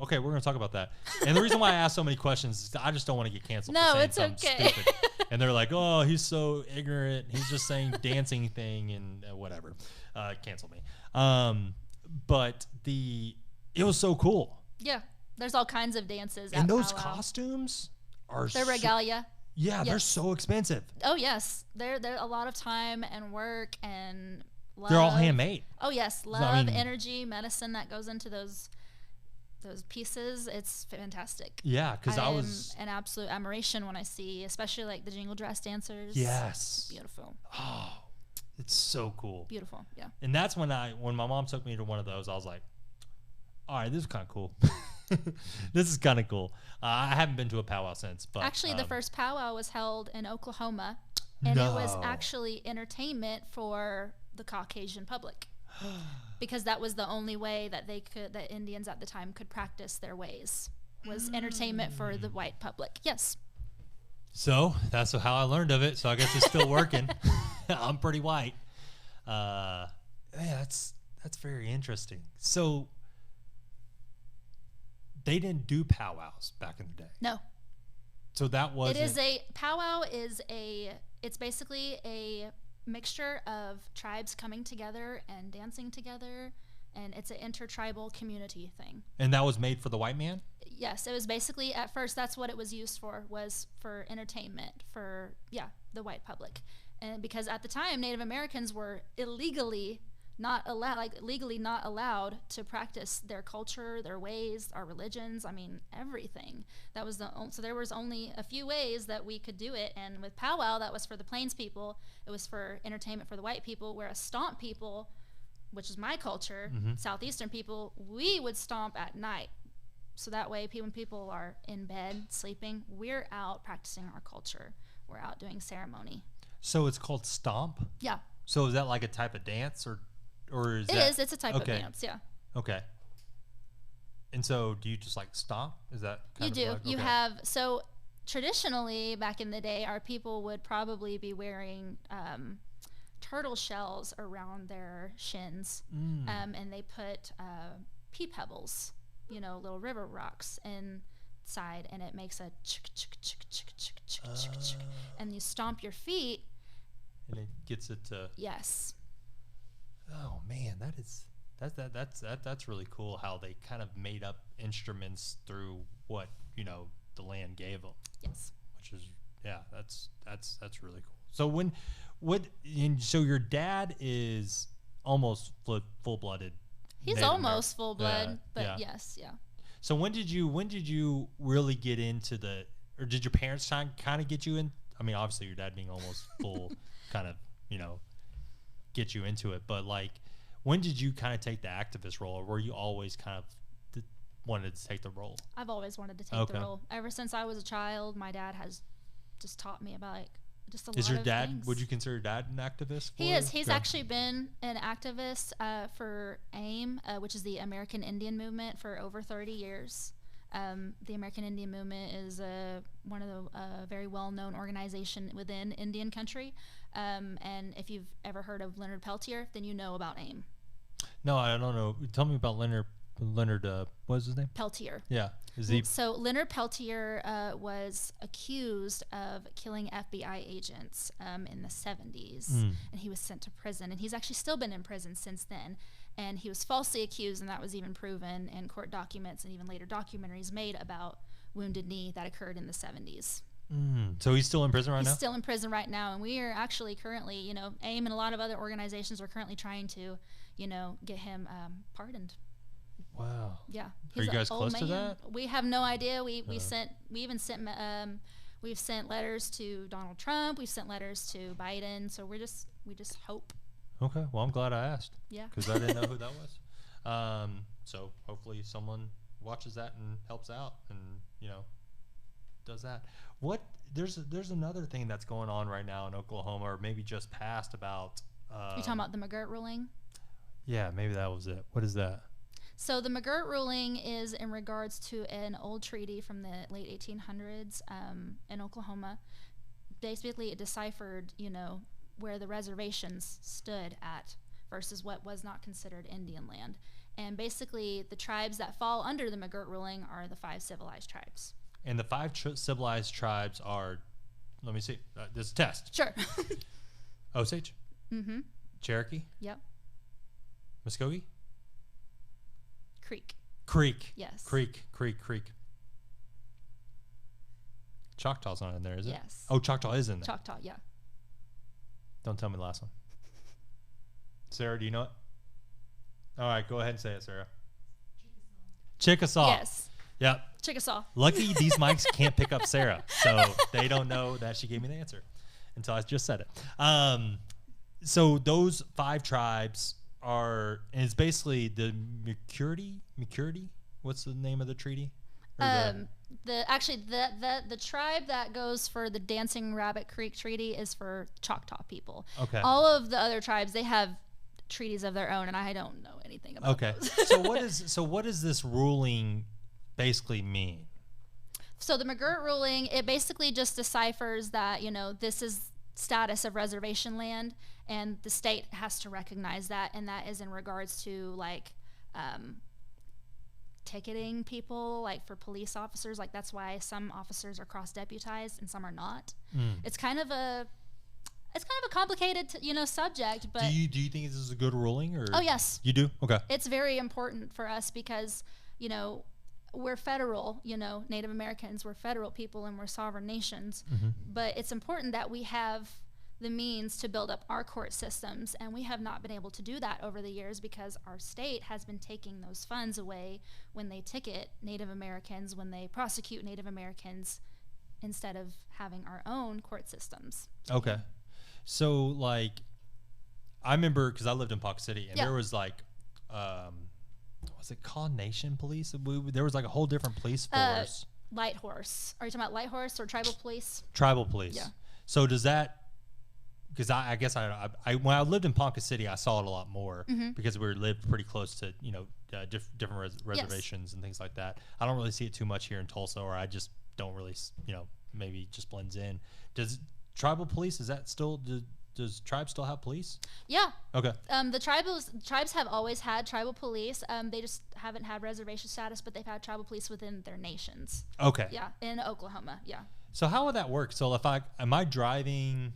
Okay, we're going to talk about that. And the reason why I ask so many questions is I just don't want to get canceled for saying something stupid. And they're like, oh, he's so ignorant. He's just saying dancing thing and whatever. Cancel me. But it was so cool. Yeah, there's all kinds of dances. And those powwow. Costumes are they're regalia. Yeah, they're so expensive. Oh yes, they're a lot of time and work and love. They're all handmade. Oh yes, love, energy, medicine that goes into those pieces. It's fantastic. Yeah, because I was an absolute admiration when I see, especially like the jingle dress dancers. Yes, beautiful. Oh, it's so cool. Beautiful, yeah. And that's when my mom took me to one of those, I was like, all right, this is kind of cool. This is kind of cool. I haven't been to a powwow since, but Actually, the first powwow was held in Oklahoma, and it was actually entertainment for the Caucasian public, because that was the only way that that Indians at the time could practice their ways, was entertainment for the white public. Yes. So that's how I learned of it. So I guess it's still working. I'm pretty white. Yeah, that's very interesting. So they didn't do powwows back in the day. No. So that was. Powwow is it's basically a mixture of tribes coming together and dancing together, and it's an intertribal community thing. And that was made for the white man? Yes, it was basically, at first, that's what it was used for, was for entertainment for, the white public. And because at the time, Native Americans were legally not allowed to practice their culture, their ways, our religions, everything. That was so there was only a few ways that we could do it. And with powwow, that was for the plains people. It was for entertainment for the white people, whereas stomp people, which is my culture, southeastern people, we would stomp at night. So that way, when people are in bed sleeping, we're out practicing our culture. We're out doing ceremony. So it's called stomp? Yeah. So is that like a type of dance, or is it that? It is. It's a type of dance, yeah. Okay. And so do you just like stomp? Is that kind you of do. like, You have, so traditionally back in the day, our people would probably be wearing turtle shells around their shins, and they put pea pebbles, little river rocks inside, and it makes a chick chick chick chick chick chick chick chick, and you stomp your feet, and it gets it to. Yes. Oh man, that's really cool how they kind of made up instruments through what the land gave them. Yes. Which is that's really cool. So so your dad is almost full-blooded. He's Native almost American. full blood, but yes, yeah. So when did you really get into or did your parents kind of get you in? Obviously your dad being almost full kind of, get you into it, but like when did you kind of take the activist role, or were you always kind of wanted to take the role? I've always wanted to take the role. Ever since I was a child, my dad has just taught me about just a lot of things. Is your dad, would you consider your dad an activist? He is. He's actually been an activist for AIM, which is the American Indian Movement, for over 30 years. The American Indian Movement is one of the very well-known organization within Indian country. And if you've ever heard of Leonard Peltier, then you know about AIM. No, I don't know. Tell me about Leonard, what is his name? Peltier. Yeah. Is he? So Leonard Peltier was accused of killing FBI agents in the 70s, and he was sent to prison. And he's actually still been in prison since then. And he was falsely accused, and that was even proven in court documents and even later documentaries made about Wounded Knee that occurred in the 70s. So he's still in prison right now? He's still in prison right now, and we are actually currently, AIM and a lot of other organizations are currently trying to, get him pardoned. Wow. Yeah. Are you guys close to that? We have no idea. We've sent letters to Donald Trump. We've sent letters to Biden. So we just hope. Okay. Well, I'm glad I asked. Yeah. Because I didn't know who that was. So hopefully someone watches that and helps out and, does that. There's another thing that's going on right now in Oklahoma, or maybe just passed about. You talking about the McGirt ruling? Yeah, maybe that was it. What is that? So the McGirt ruling is in regards to an old treaty from the late 1800s in Oklahoma. Basically, it deciphered, where the reservations stood at versus what was not considered Indian land. And basically, the tribes that fall under the McGirt ruling are the 5 civilized tribes. And the 5 civilized tribes are, let me see, this is a test. Sure. Osage? Mm-hmm. Cherokee? Yep. Muskogee? Creek. Yes. Creek. Choctaw's not in there, is it? Yes. Oh, Choctaw is in there. Choctaw, yeah. Don't tell me the last one. Sarah, do you know it? All right, go ahead and say it, Sarah. Chickasaw. Yes. Yep. Chickasaw. Lucky these mics can't pick up Sarah, so they don't know that she gave me the answer until I just said it. So those 5 tribes are, and it's basically the McGirt What's the name of the treaty? The tribe that goes for the Dancing Rabbit Creek Treaty is for Choctaw people. Okay. All of the other tribes, they have treaties of their own, and I don't know anything about those. So what does this ruling basically mean? So the McGirt ruling, it basically just deciphers that, this is status of reservation land, and the state has to recognize that, and that is in regards to ticketing people, like for police officers. Like that's why some officers are cross-deputized and some are not. It's kind of a complicated subject, but do you think this is a good ruling? Or oh yes, you do? Okay. It's very important for us because we're federal, Native Americans, we're federal people and we're sovereign nations. But it's important that we have the means to build up our court systems, and we have not been able to do that over the years because our state has been taking those funds away when they ticket Native Americans, when they prosecute Native Americans, instead of having our own court systems. Okay. So like, I remember, because I lived in Park City, and there was like, was it called Nation Police? There was like a whole different police force. Light Horse. Are you talking about Light Horse or Tribal Police? Tribal Police. Yeah. So does that, because I guess I when I lived in Ponca City, I saw it a lot more because we lived pretty close to different reservations and things like that. I don't really see it too much here in Tulsa, or I just don't really maybe it just blends in. Does Tribal Police, is that still does tribes still have police? Yeah. Okay. The tribes have always had tribal police. They just haven't had reservation status, but they've had tribal police within their nations. Okay. Yeah, in Oklahoma. Yeah. So how would that work? So if am I driving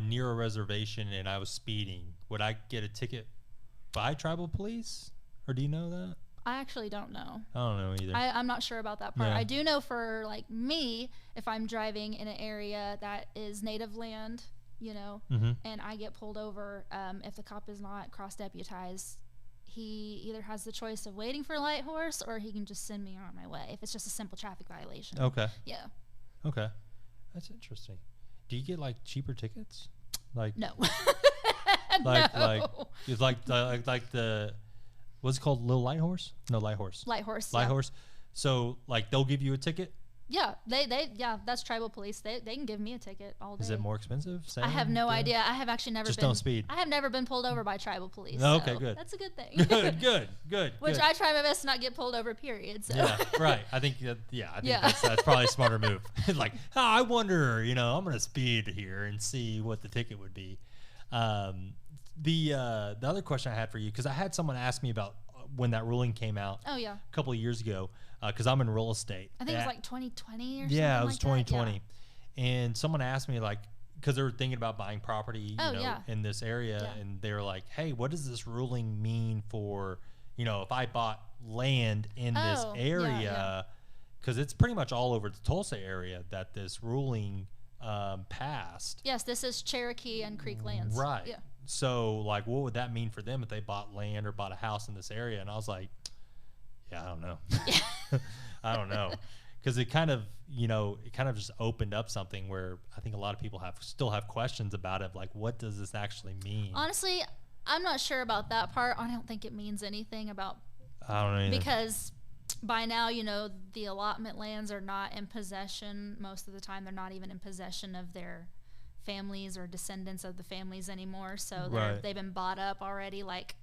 near a reservation and I was speeding, would I get a ticket by tribal police, or do you know that? I actually don't know. I don't know either. I'm not sure about that part. Yeah. I do know for like me, if I'm driving in an area that is native land, and I get pulled over, if the cop is not cross-deputized, he either has the choice of waiting for Light Horse or he can just send me on my way if it's just a simple traffic violation. Okay. Yeah. Okay. That's interesting. Do you get like cheaper tickets? Like no. It's like the what's it called? Little Light Horse? No, Light Horse. Light Horse. Light Horse. So like they'll give you a ticket? Yeah, that's tribal police. They can give me a ticket all day. Is it more expensive? I have no idea. I have actually never just don't speed. I have never been pulled over by tribal police. Oh, okay, good. That's a good thing. Good. Which I try my best to not get pulled over. Period. So. Yeah, right. I think that's probably a smarter move. Like, I wonder. I'm gonna speed here and see what the ticket would be. The other question I had for you, because I had someone ask me about when that ruling came out. Oh yeah. A couple of years ago, because I'm in real estate. I think it was like 2020 or something. Yeah, it was like 2020, and someone asked me like, because they were thinking about buying property, in this area, and they were like, "Hey, what does this ruling mean for, if I bought land in this area?" Because it's pretty much all over the Tulsa area that this ruling passed. Yes, this is Cherokee and Creek lands. Right. Yeah. So, like, what would that mean for them if they bought land or bought a house in this area? And I was like, yeah, I don't know. I don't know. Because it kind of just opened up something where I think a lot of people still have questions about it. Like, what does this actually mean? Honestly, I'm not sure about that part. I don't think it means anything about. I don't know either. Because by now, the allotment lands are not in possession. Most of the time, they're not even in possession of their families or descendants of the families anymore. So they've been bought up already. Like,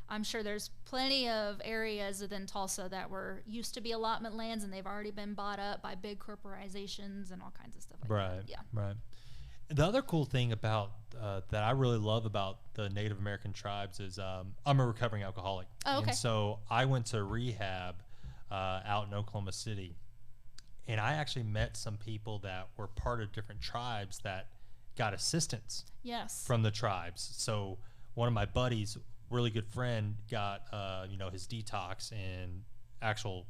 I'm sure there's plenty of areas within Tulsa that were used to be allotment lands, and they've already been bought up by big corporations and all kinds of stuff like that. Yeah. Right. The other cool thing about that I really love about the Native American tribes is I'm a recovering alcoholic. Oh, okay. And so I went to rehab out in Oklahoma City, and I actually met some people that were part of different tribes that got assistance from the tribes. So one of my buddies, really good friend, got his detox and actual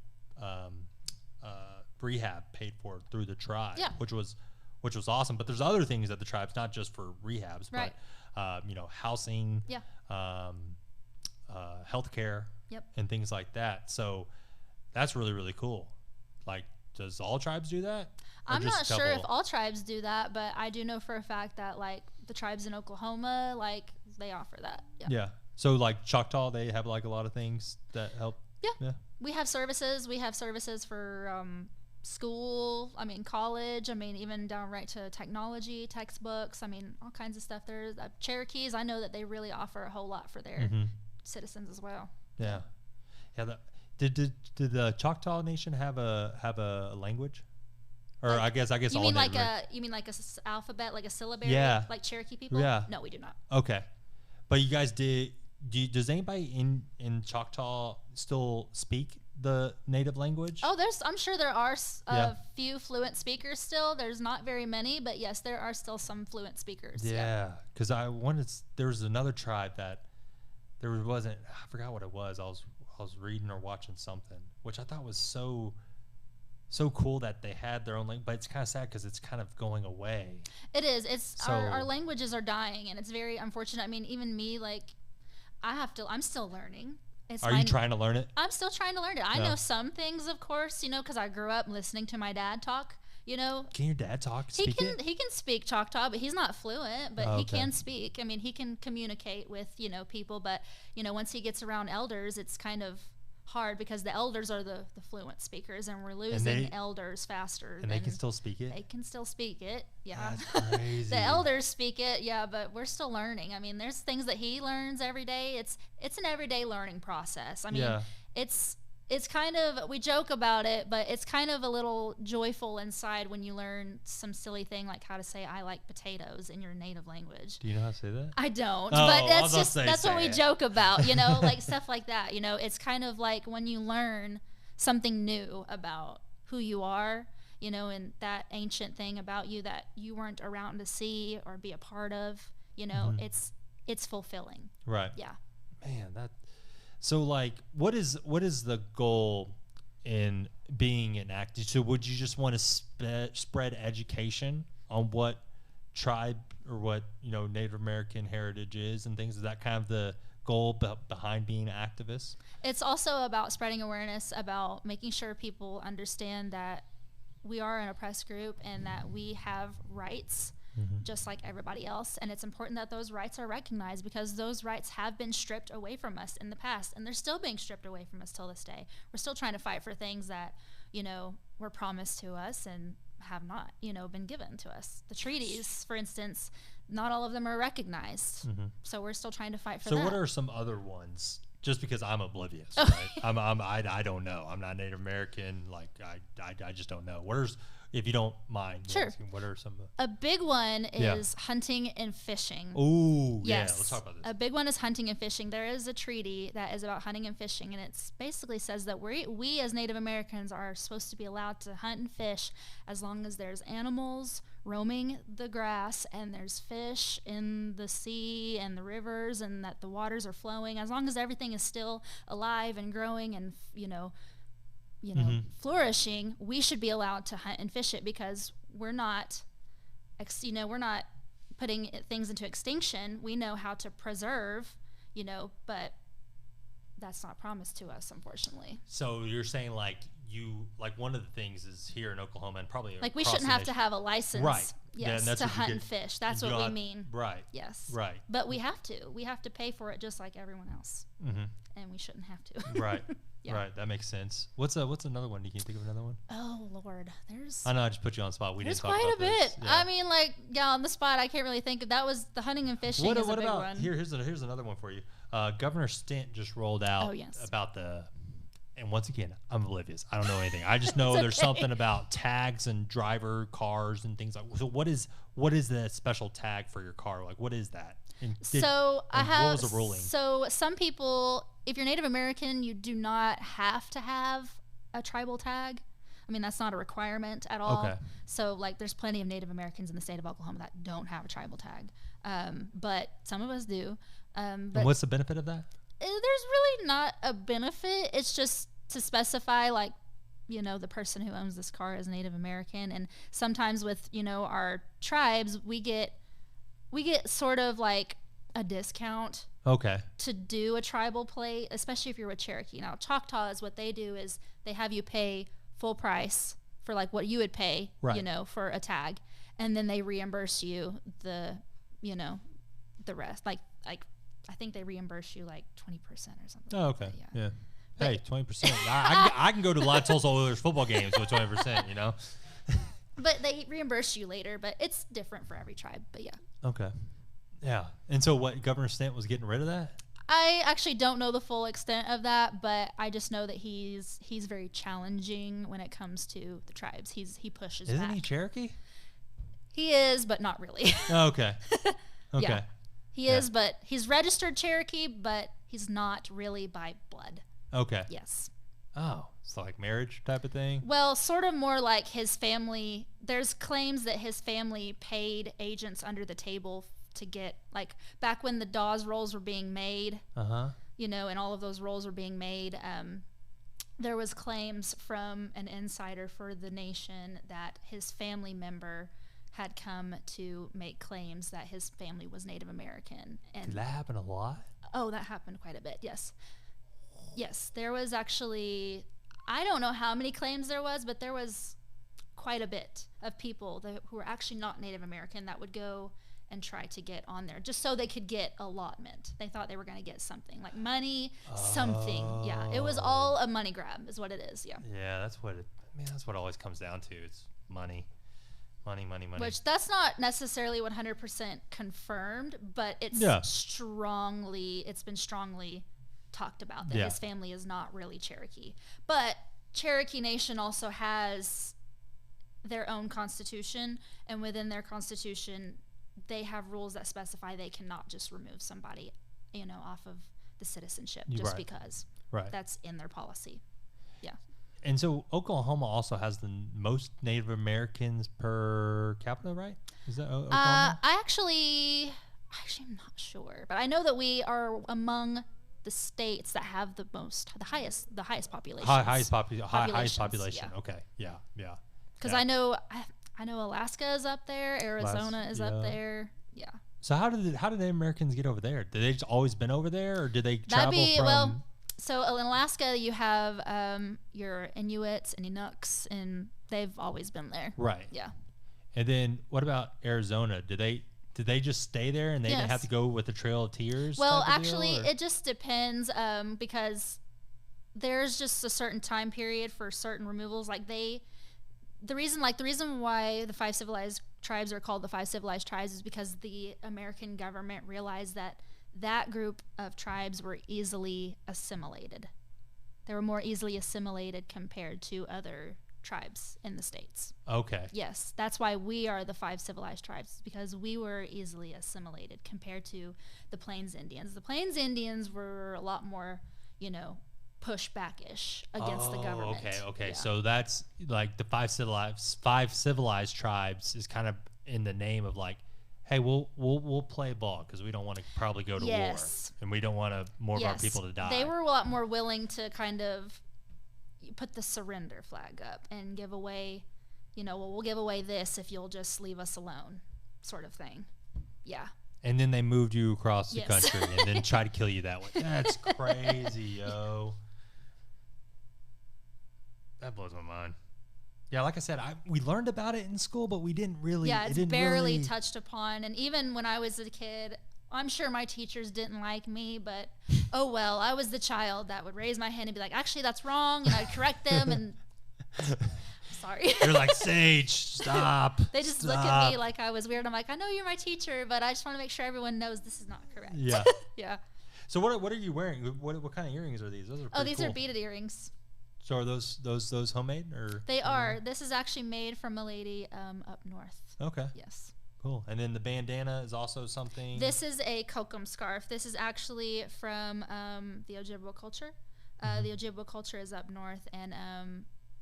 rehab paid for through the tribe, which was awesome. But there's other things at the tribes, not just for rehabs, but housing, healthcare, and things like that. So that's really, really cool. Like, does all tribes do that? I'm not sure if all tribes do that, but I do know for a fact that like the tribes in Oklahoma, like they offer that. Yeah. So like Choctaw, they have like a lot of things that help. Yeah. We have services. We have services for school. I mean, college. I mean, even down right to technology, textbooks. I mean, all kinds of stuff. There's Cherokees. I know that they really offer a whole lot for their citizens as well. Yeah. Did the Choctaw Nation have a language? Or I guess you all mean like a alphabet, like a syllabary, like Cherokee people? Yeah. No, we do not. Okay, but you guys did. Does anybody in Choctaw still speak the native language? Oh, I'm sure there are a few fluent speakers still. There's not very many, but yes, there are still some fluent speakers. Yeah, because there was another tribe that there wasn't. I forgot what it was. I was reading or watching something, which I thought was so cool that they had their own language, but it's kind of sad because it's kind of going away. It is. Our languages are dying, and it's very unfortunate. I mean, even me, like, I'm still learning. Are you trying to learn it? I'm still trying to learn it. I know some things, of course, because I grew up listening to my dad talk, Can your dad speak it? He can speak Choctaw, but he's not fluent, but he can speak. I mean, he can communicate with, people, but, once he gets around elders, it's kind of hard because the elders are the fluent speakers, and we're losing elders faster. And they can still speak it? They can still speak it, yeah. That's crazy. The elders speak it, yeah, but we're still learning. I mean, there's things that he learns every day. It's an everyday learning process. I mean, it's kind of, we joke about it, but it's kind of a little joyful inside when you learn some silly thing like how to say "I like potatoes" in your native language. Do you know how to say that? I don't, but that's what we joke about, like stuff like that. It's kind of like when you learn something new about who you are, and that ancient thing about you that you weren't around to see or be a part of, it's fulfilling. Right. Yeah. Man, So, like, what is the goal in being an activist? So, would you just want to spread education on what tribe or what Native American heritage is and things? Is that kind of the goal behind being an activist? It's also about spreading awareness, about making sure people understand that we are an oppressed group and that we have rights. Just like everybody else, and it's important that those rights are recognized because those rights have been stripped away from us in the past, and they're still being stripped away from us till this day. We're still trying to fight for things that were promised to us and have not been given to us. The treaties, for instance, not all of them are recognized, so we're still trying to fight for that. So what are some other ones? Just because I'm oblivious, right? I don't know. I'm not Native American. Like I just don't know. If you don't mind, sure. Asking, what are some? A big one is hunting and fishing. Ooh, yes. Yeah. Let's talk about this. A big one is hunting and fishing. There is a treaty that is about hunting and fishing, and it basically says that we as Native Americans are supposed to be allowed to hunt and fish as long as there's animals roaming the grass and there's fish in the sea and the rivers and that the waters are flowing. As long as everything is still alive and growing and flourishing, we should be allowed to hunt and fish it because we're not putting things into extinction. We know how to preserve, but that's not promised to us, unfortunately. So you're saying one of the things is here in Oklahoma and probably we shouldn't have to have a license, right? Yes, to hunt and fish. That's what we mean, right? Yes, right. But we have to pay for it just like everyone else, and we shouldn't have to. Right. Yeah. Right, that makes sense. What's another one? Can you think of another one? Oh Lord, there's. I know I just put you on the spot. There's quite a bit. Yeah. I mean, on the spot, I can't really think of. That was the hunting and fishing. What about, big one. Here's another one for you. Governor Stint just rolled out about and once again, I'm oblivious. I don't know anything. I just know there's something about tags and driver cars and things like. So what is the special tag for your car? Like, what is that? What was the ruling? So some people, if you're Native American, you do not have to have a tribal tag. I mean, that's not a requirement at all. Okay. So there's plenty of Native Americans in the state of Oklahoma that don't have a tribal tag, but some of us do. But and what's the benefit of that? There's really not a benefit. It's just to specify the person who owns this car is Native American. And sometimes with our tribes, we get sort of like a discount to do a tribal plate, especially if you're with Cherokee. Now Choctaws, what they do is they have you pay full price for what you would pay, for a tag, and then they reimburse you the rest. I think they reimburse you 20% or something. Oh, okay. Yeah. Hey, 20%. I can go to a lot of Tulsa Oilers football games with 20%, you know? But they reimburse you later, but it's different for every tribe. But yeah. Okay. Yeah. And so what, Governor Stent was getting rid of that? I actually don't know the full extent of that, but I just know that he's very challenging when it comes to the tribes. He pushes back. Isn't he Cherokee? He is, but not really. Oh, okay. Okay. Yeah. He is, but he's registered Cherokee, but he's not really by blood. Okay. Yes. Oh, it's like marriage type of thing? Well, sort of more like his family. There's claims that his family paid agents under the table to get, like, back when the Dawes rolls were being made, you know, and all of those rolls were being made, there was claims from an insider for the nation that his family member had come to make claims that his family was Native American. And did that happen a lot? Oh, that happened quite a bit, yes. Yes, there was actually, I don't know how many claims there was, but there was quite a bit of people who were actually not Native American that would go and try to get on there just so they could get allotment. They thought they were going to get something, like money, something. Yeah, it was all a money grab is what it is, yeah. Yeah, that's what it always comes down to. It's money. Money. Which that's not necessarily 100% confirmed, but it's been strongly talked about that his family is not really Cherokee. But Cherokee Nation also has their own constitution, and within their constitution, they have rules that specify they cannot just remove somebody, you know, off of the citizenship just because. Right. That's in their policy. Yeah. And so Oklahoma also has the most Native Americans per capita, right? Is that Oklahoma? I actually am not sure, but I know that we are among the states that have the highest population. Highest population. Yeah. Okay. Yeah. Because I know Alaska is up there, Arizona is up there. Yeah. So how did Native Americans get over there? Did they just always been over there, or did they travel from? So in Alaska, you have your Inuits and Inuks, and they've always been there. Right. Yeah. And then what about Arizona? Did they just stay there and they didn't have to go with the Trail of Tears? Well, actually, it just depends because there's just a certain time period for certain removals. Like the reason why the 5 civilized tribes are called the 5 civilized tribes is because the American government realized that group of tribes were easily assimilated. They were more easily assimilated compared to other tribes in the states. Okay. Yes, that's why we are the 5 civilized tribes, because we were easily assimilated compared to the Plains Indians. The Plains Indians were a lot more, you know, pushback-ish against the government. Okay. Yeah. So that's like the 5 civilized tribes is kind of in the name of like, hey, we'll play ball because we don't want to probably go to war, and we don't want more of our people to die. They were a lot more willing to kind of put the surrender flag up and give away, you know, well, we'll give away this if you'll just leave us alone, sort of thing. Yeah. And then they moved you across the country and then try to kill you that way. That's crazy, yo. That blows my mind. Yeah, like I said, we learned about it in school, but we didn't really. Yeah, it's barely touched upon. And even when I was a kid, I'm sure my teachers didn't like me, but oh well, I was the child that would raise my hand and be like, actually, that's wrong, and I'd correct them. And sorry. You're like, Saige, stop. They just look at me like I was weird. I'm like, I know you're my teacher, but I just want to make sure everyone knows this is not correct. Yeah. Yeah. So what are you wearing? What kind of earrings are these? Those are pretty these cool. are beaded earrings. So are those homemade or? They are. This is actually made from a lady up north. Okay. Yes. Cool. And then the bandana is also something. This is a kokum scarf. This is actually from the Ojibwa culture. The Ojibwa culture is up north, and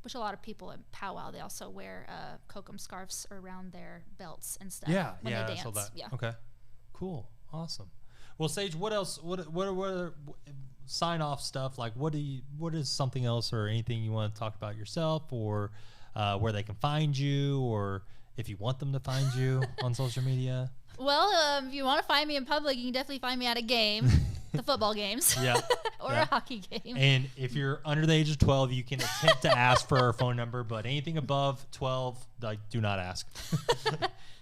which a lot of people in powwow, they also wear kokum scarves around their belts and stuff. Yeah. When they dance. I saw that. Yeah. Okay. Cool. Awesome. Well, Saige, what else? What are sign off stuff? Like, what is something else or anything you want to talk about yourself, or where they can find you, or if you want them to find you on social media? Well, if you want to find me in public, you can definitely find me at a game, the football games, or a hockey game. And if you're under the age of 12, you can attempt to ask for our phone number, but anything above 12, like, do not ask,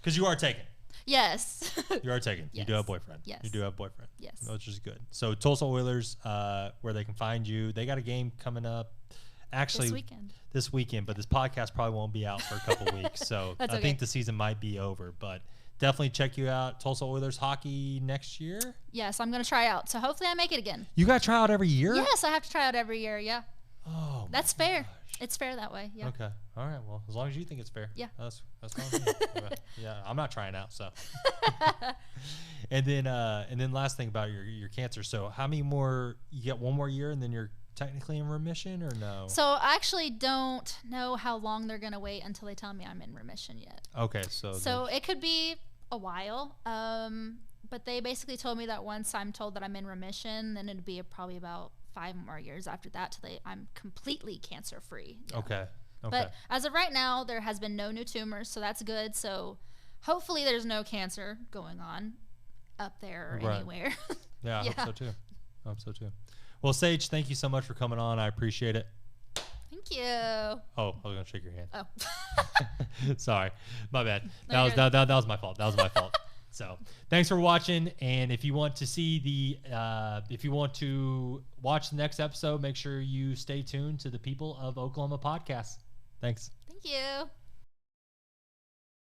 because you are taken. Yes. You are taken. Yes. You do have a boyfriend. Yes. You do have a boyfriend. Yes. Which is good. So Tulsa Oilers, where they can find you. They got a game coming up. Actually, this weekend, but this podcast probably won't be out for a couple weeks. So I think the season might be over, but definitely check you out. Tulsa Oilers hockey next year. Yes, I'm going to try out. So hopefully I make it again. You got to try out every year? Yes, I have to try out every year. Yeah. Oh, that's fair. It's fair that way. Yeah. Okay. All right. Well, as long as you think it's fair. Yeah. That's fine. Yeah, I'm not trying out. So. And then last thing about your cancer. So how many more? You get one more year, and then you're technically in remission, or no? So I actually don't know how long they're going to wait until they tell me I'm in remission yet. Okay. So it could be a while. But they basically told me that once I'm told that I'm in remission, then it'd be probably about 5 more years after that till I'm completely cancer free. Yeah. Okay. But as of right now, there has been no new tumors, so that's good. So hopefully there's no cancer going on up there or anywhere. Yeah, I hope so too. Well, Saige, thank you so much for coming on. I appreciate it. Thank you. Oh, I was gonna shake your hand. Oh. Sorry, my bad. No, That was my fault. So thanks for watching. And if you want to see if you want to watch the next episode, make sure you stay tuned to the People of Oklahoma podcast. Thanks. Thank you.